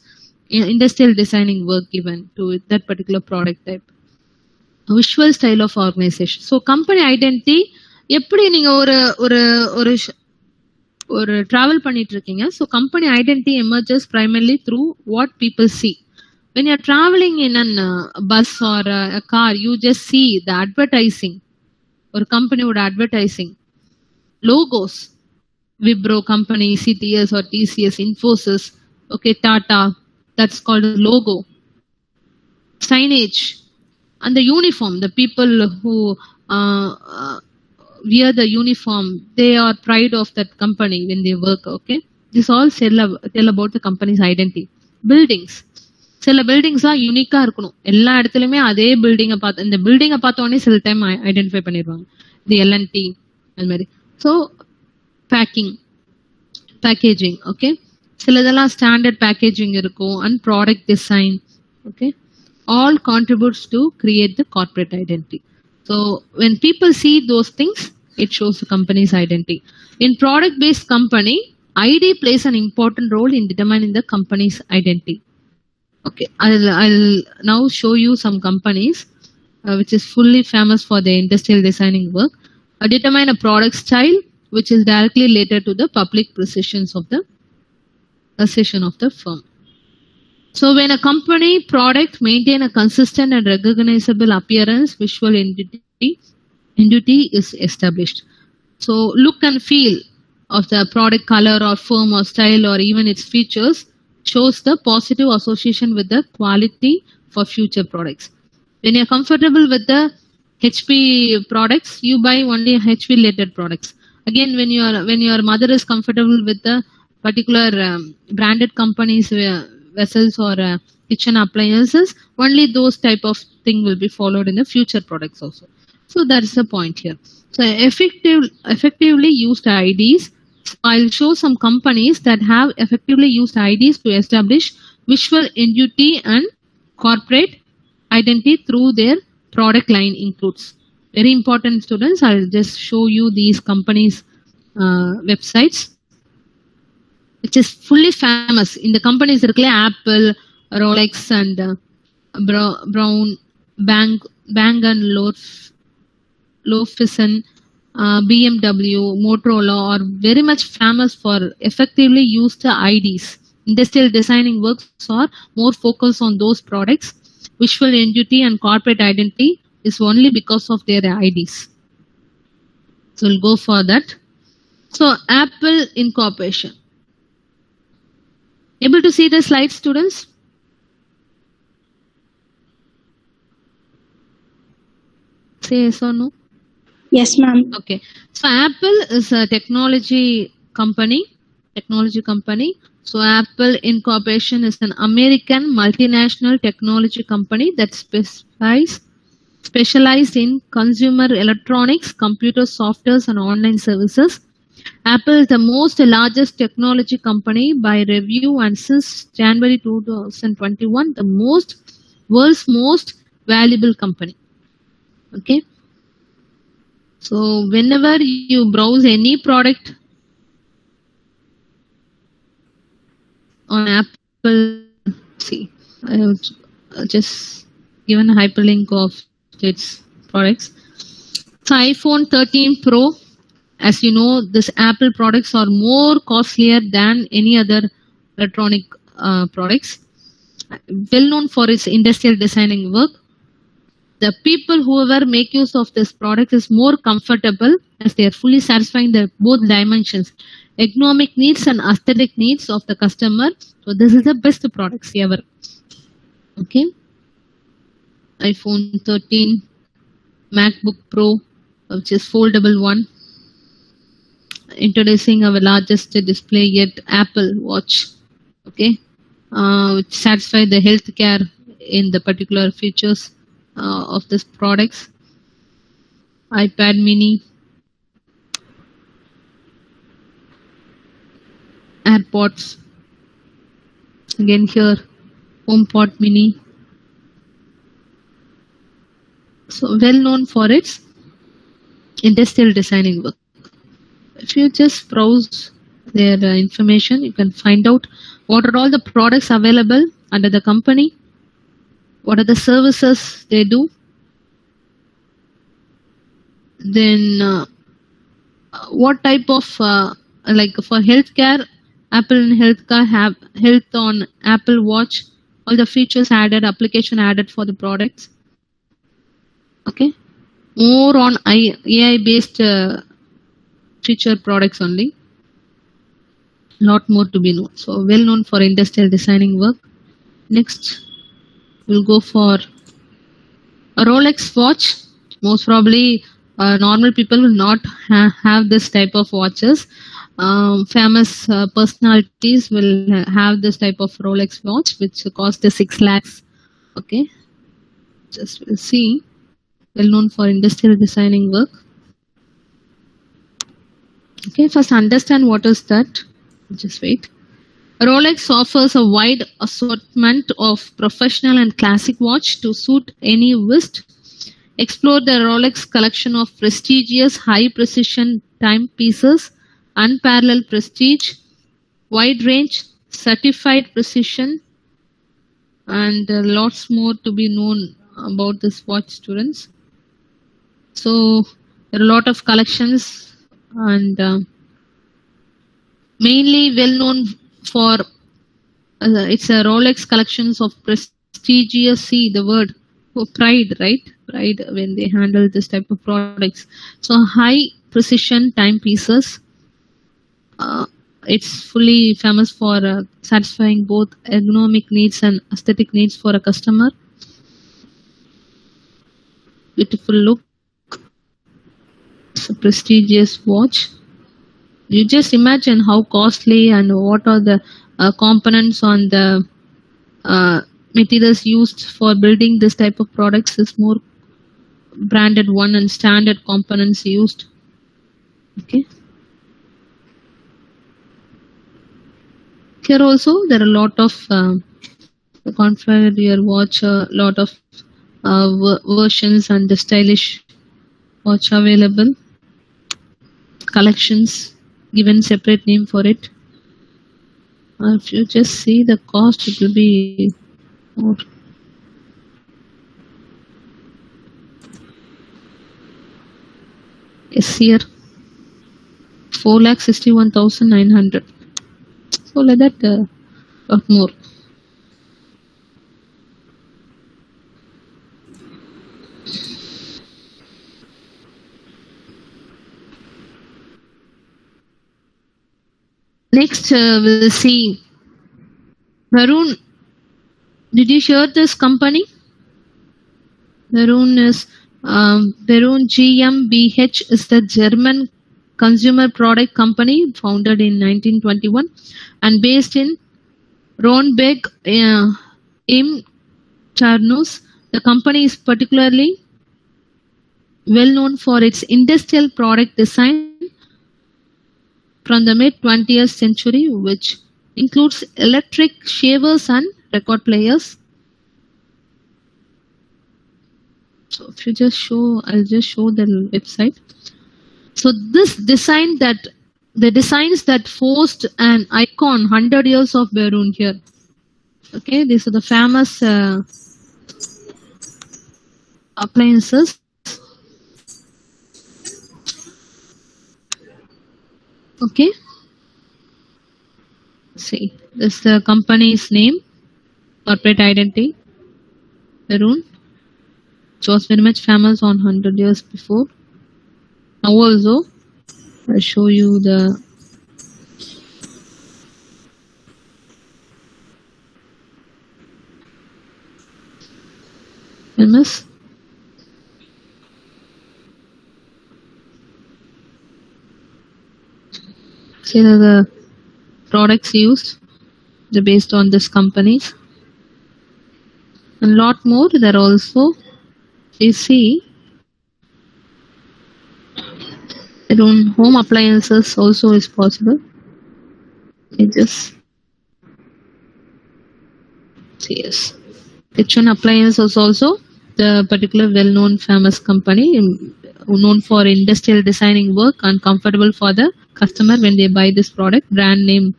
industrial designing work given to that particular product type. Visual style of organization. So company identity எப்படி நீங்க ஒரு ஒரு ஒரு ஒரு travel பண்ணிட்டு இருக்கீங்க. So company identity emerges primarily through what people see. When you're traveling in a bus or a car, you just see the advertising. ஒரு கம்பெனியோட advertising, logos, Wipro company, CTS or TCS, Infosys, okay, Tata, that's called a logo. Signage and the uniform, the people who wear the uniform, they are pride of that company when they work, okay. This all tell about the company's identity. Buildings, சில buildings தான் யூனிக்கா இருக்கணும். எல்லா இடத்துலயுமே அதே பில்டிங்கை பார்த்து, இந்த பில்டிங்கை பார்த்தோன்னே சில டைம் ஐடென்டிஃபை பண்ணிடுவாங்க, இது LNT அது மாதிரி. ஸோ பேக்கேஜிங், ஓகே, சிலதெல்லாம் ஸ்டாண்டர்ட் பேக்கேஜிங் இருக்கும் and product design, okay, all contributes to create the corporate identity. So when people see those things, it shows the company's identity. In product-based company, ID plays an important role in determining the company's identity. Okay, I'll now show you some companies which is fully famous for their industrial designing work. Determine a product style which is directly related to the public perceptions of the position of the firm. So when a company product maintain a consistent and recognizable appearance, visual identity is established. So look and feel of the product color or form or style or even its features shows the positive association with the quality for future products. When you're comfortable with the HP products, you buy only HP related products. Again, when your mother is comfortable with the particular branded companies vessels or kitchen appliances, only those type of thing will be followed in the future products also. So that's the point here. So effectively used IDs. I'll show some companies that have effectively used IDs to establish visual identity and corporate identity through their product line includes. Very important, students. I'll just show you these companies websites which is fully famous. In the companies இருக்குல்ல, Apple, Rolex and Brown, Bang and Olufsen, BMW, Motorola are very much famous for effectively used IDs. Industrial designing works are more focused on those products. Visual identity and corporate identity is only because of their IDs. So we'll go for that. So Apple Incorporation. Able to see the slides, students? Say yes or no? Yes, ma'am. Okay. So Apple is a technology company. So Apple Incorporation is an American multinational technology company that specialized in consumer electronics, computer software and online services. Apple is the most largest technology company by revenue and since January 2021, the world's most valuable company. Okay. So whenever you browse any product on Apple, see, I have just given a hyperlink of its products. So iPhone 13 Pro, as you know, this Apple products are more costlier than any other electronic products. Well known for its industrial designing work. The people whoever make use of this product is more comfortable as they are fully satisfying the both dimensions, economic needs and aesthetic needs of the customer. So this is the best products ever. Okay. iPhone 13, MacBook Pro, which is foldable one. Introducing our largest display yet, Apple Watch. Okay. Which satisfy the healthcare in the particular features of this products. iPad mini, AirPods, again here HomePod mini. So well known for its industrial designing work. If you just browse their information, you can find out what are all the products available under the company, what are the services they do, then what type of like for healthcare, Apple and healthcare have health on Apple Watch, all the features added, application added for the products. Okay, more on AI based feature products only. Lot more to be known. So well known for industrial designing work. Next, we'll go for a Rolex watch. Most probably, normal people will not have this type of watches. Famous personalities will have this type of Rolex watch, which cost 6 lakhs. Okay, just we'll see. Well known for industrial designing work. Okay, first understand what is that. Just wait. Rolex offers a wide assortment of professional and classic watch to suit any wrist. Explore the Rolex collection of prestigious high-precision timepieces, unparalleled prestige, wide range, certified precision, and lots more to be known about this watch, students. So there are a lot of collections and mainly well known for it's a Rolex collections of prestigious, see the word for pride, right? Pride when they handle this type of products. So high precision timepieces. It's fully famous for satisfying both ergonomic needs and aesthetic needs for a customer. Beautiful look. It's a prestigious watch. You just imagine how costly and what are the components on the materials used for building this type of products is more branded one and standard components used. Okay. Here also there are a lot of configure your watch, a lot of versions and the stylish watch available. Collections, given separate name for it. If you just see the cost, it will be more. Yes, here 4,61,900. So like that, lot more. Next, we'll see Varun. Did you hear this company? Varun is Varun GmbH is the German consumer product company founded in 1921 and based in Ronberg im Taunus. The company is particularly well known for its industrial product design from the mid-20th century, which includes electric shavers and record players. So if you just show, I'll just show the website. So this design that, the designs that forced an icon 100 years of Berun here. Okay, these are the famous appliances. Okay. See, this is the company's name, corporate identity, Varun. It was very much famous on 100 years before. Now also, I'll show you the famous. See the products used, they're based on this companies. And lot more. There also, you see, their own home appliances also is possible. It just see, yes, kitchen appliances also the particular well-known famous company known for industrial designing work and comfortable for the customer when they buy this product. Brand name,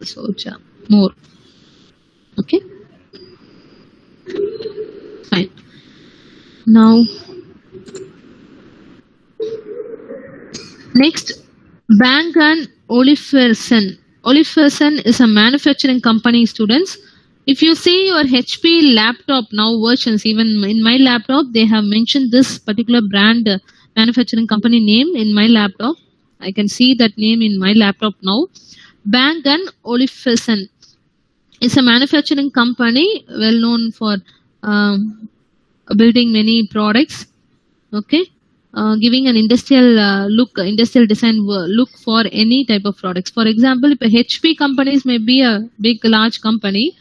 so more. Okay, fine. Now next, Bang & Olufsen. Olufsen is a manufacturing company, students. If you see your HP laptop now versions, even in my laptop, they have mentioned this particular brand manufacturing company name in my laptop. I can see that name in my laptop now. Bang & Olufsen is a manufacturing company well known for building many products. Okay. Giving an industrial look, industrial design look for any type of products. For example, if HP companies may be a big, large company,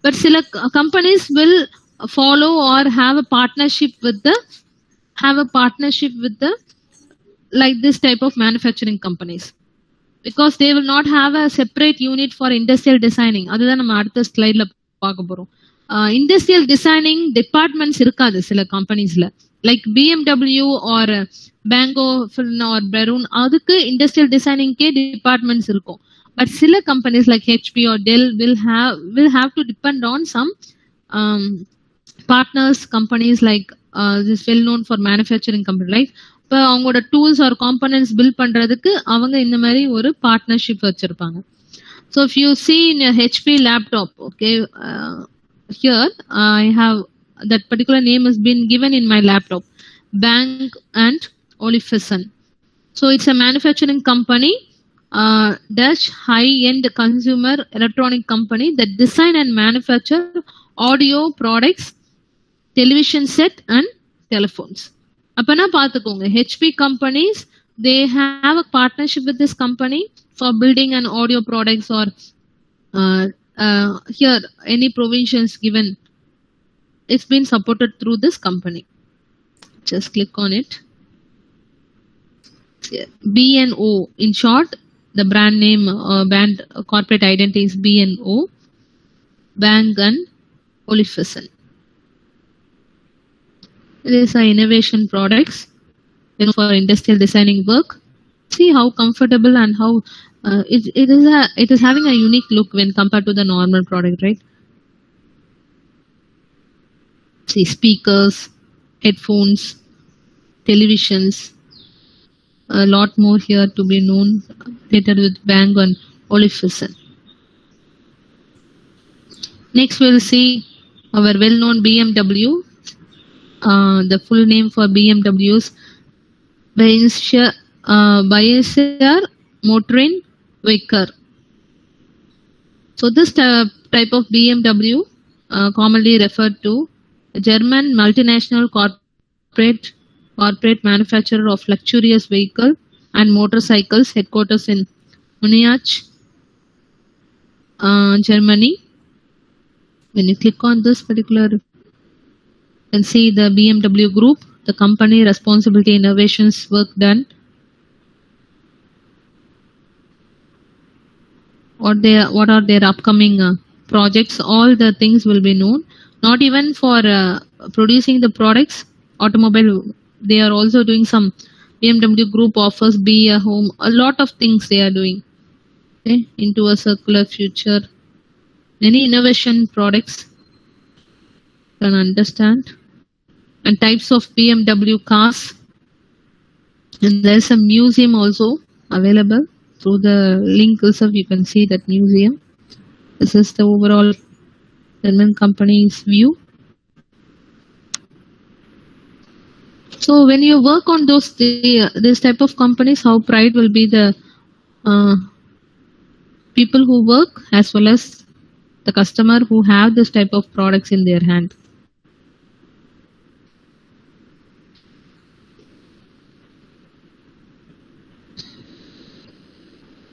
but select companies will follow or have a partnership with the like this type of manufacturing companies, because they will not have a separate unit for industrial designing. Other than நம்ம அடுத்த ஸ்லைட்ல பார்க்க போறோம். Industrial designing departments இருக்காது சில கம்பெனிஸ்ல, like BMW or Bango or Barun, அதுக்கு industrial designing K departments இருக்கும். But சில companies like HP or Dell will have to depend on some partners companies like this well known for manufacturing company, right? இப்போ அவங்களோட tools R components build பண்றதுக்கு அவங்க இந்த மாதிரி ஒரு பார்ட்னர்ஷிப் வச்சிருப்பாங்க. So if you see in your HP laptop, okay, here I have that particular name has been given in my laptop, Bang & Olufsen. So it's a manufacturing company, Dutch high-end consumer electronic company that design and manufacture audio products, television set and telephones. அப்பனா பாத்துக்கோங்க, HP companies, they have a partnership with this company for building an audio products or here any provisions given, it's been supported through this company. Just click on it. B&O, in short, the brand name, brand corporate identity is B&O, Bang & Olufsen. These are innovation products, for industrial designing work. See how comfortable and how it is having a unique look when compared to the normal product, right? See, speakers, headphones, televisions, a lot more here to be known later with Bang & Olufsen. Next we'll see our well-known BMW. The full name for BMWs, Bayesier Motoren Wecker. So this type of BMW commonly referred to a German multinational corporate manufacturer of luxurious vehicle and motorcycles, headquarters in Munich, Germany. When you click on this particular, you can see the BMW group, the company, responsibility, innovations, work done. What are their upcoming projects? All the things will be known. Not even for producing the products, automobile, they are also doing some. BMW group offers Be a Home, a lot of things they are doing. Okay, into a circular future. Many innovation products, can understand. and types of BMW cars. And there's a museum also available. Through the link itself, you can see that museum. This is the overall German company's view. So when you work on this type of companies, how pride will be the people who work as well as the customer who have this type of products in their hand.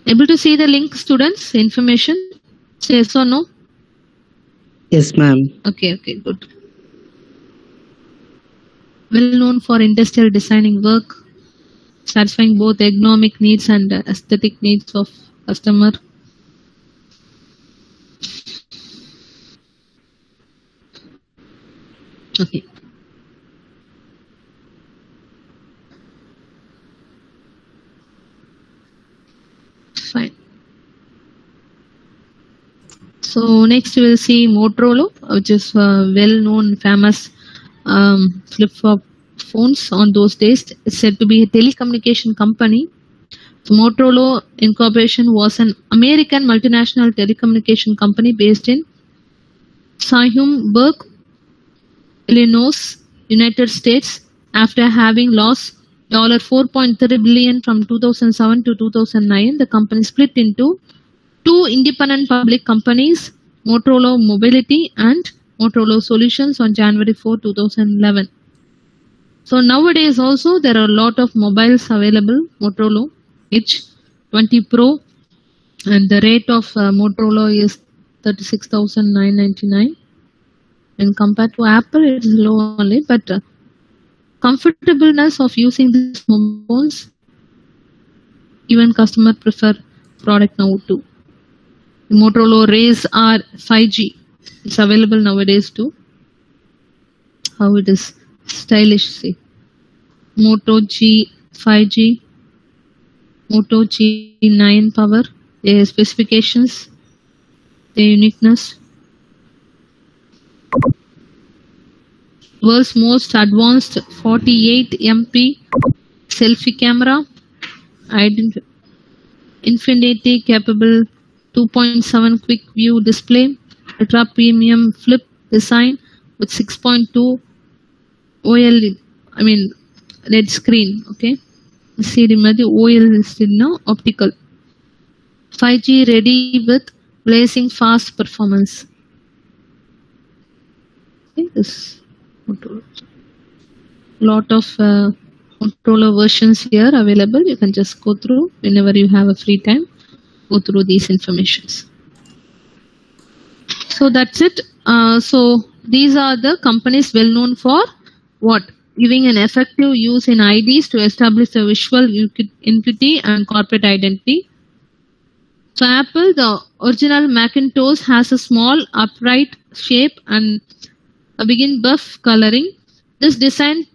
Able to see the link, students? Information? Say yes or no? Yes, ma'am. Okay, good. Well known for industrial designing work, satisfying both economic needs and aesthetic needs of customer. Okay. Fine. So next we will see Motorola, which is well-known, famous flip-flop phones on those days. It's said to be a telecommunication company. So Motorola Incorporation was an American multinational telecommunication company based in Schaumburg, Illinois, United States. After having lost $4.3 billion from 2007 to 2009, the company split into two independent public companies, Motorola Mobility and Motorola Solutions, on January 4, 2011. So nowadays also there are a lot of mobiles available. Motorola H20 Pro, and the rate of Motorola is 36,999. When compared to Apple, it is low only, but comfortableness of using these mobile phones, even customer prefer product now too. Motorola Razr R 5G, it's available nowadays too. How it is stylish, see. Moto G 5G, Moto G9 power, their specifications, their uniqueness. World's most advanced 48 MP selfie camera, infinity capable 2.7 quick view display, ultra premium flip design with 6.2 OLED, LED screen. Okay, see the OLED now optical, 5G ready with blazing fast performance. Okay, this Motorola. Lot of Motorola versions here available. You can just go through whenever you have a free time. Go through these informations. So that's it. So these are the companies well known for what? Giving an effective use in IDs to establish a visual entity and corporate identity. So Apple, the original Macintosh, has a small upright shape and a begin buff coloring. This design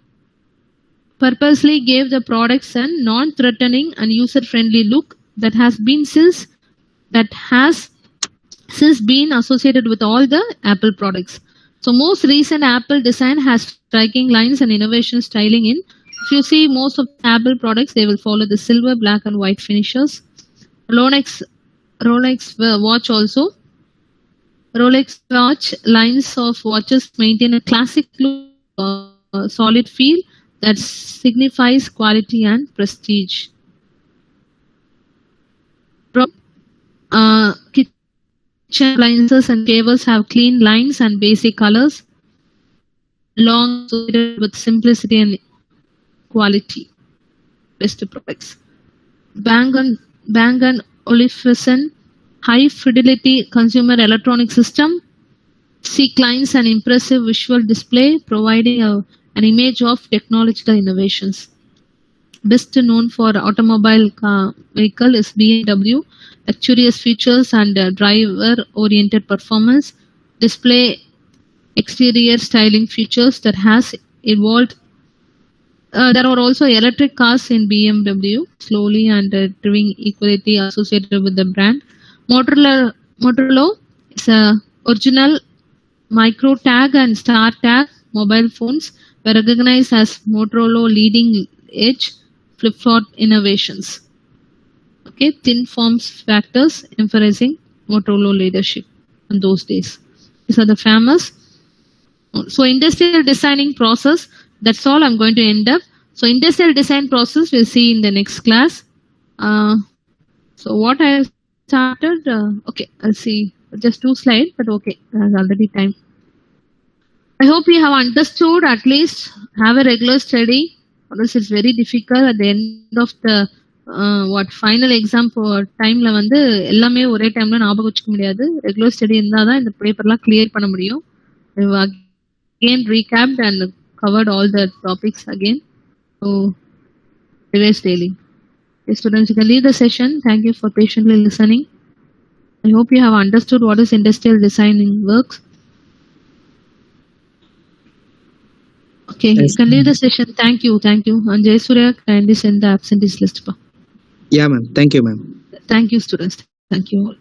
purposely gave the products a non-threatening and user-friendly look that has since been associated with all the Apple products. So most recent Apple design has striking lines and innovation styling in. If you see most of the Apple products, they will follow the silver, black and white finishes. Rolex watch also. Rolex watch lines of watches maintain a classic look, solid feel that signifies quality and prestige. Kitchen appliances and tables have clean lines and basic colors, long associated with simplicity and quality. Best products. Bang & Olufsen high fidelity consumer electronic system, sleek lines and impressive visual display, providing an image of technological innovations. Best known for automobile vehicle is BMW, luxurious features and driver-oriented performance, display exterior styling features that has evolved. There are also electric cars in BMW, slowly and driving equality associated with the brand. Motorola is a original micro tag and star tag mobile phones were recognized as Motorola leading edge flip-flop innovations. Okay, thin forms factors emphasizing Motorola leadership in those days. These are the famous. So industrial designing process, that's all I'm going to end up. So industrial design process we'll see in the next class. So what I have started, okay, I'll see just 2 slides, but okay, there's already time. I hope you have understood, at least have a regular study, or else it's very difficult at the end of the final exam for timeல வந்து எல்லாமே ஒரே டைம்ல ஞாபகம் வச்சுக்க முடியாது. Regular study இருந்தாதான் இந்த பேப்பர்லாம் கிளியர் பண்ண முடியும். Again recapped and covered all the topics again. So revise daily. Okay, students, you can leave the session. Thank you for patiently listening. I hope you have understood what is industrial designing works. Okay, Yes, you can leave the session. Thank you. And Jay Surya, kindly send the absentees list. Yeah, ma'am. Thank you, ma'am. Thank you, students. Thank you all.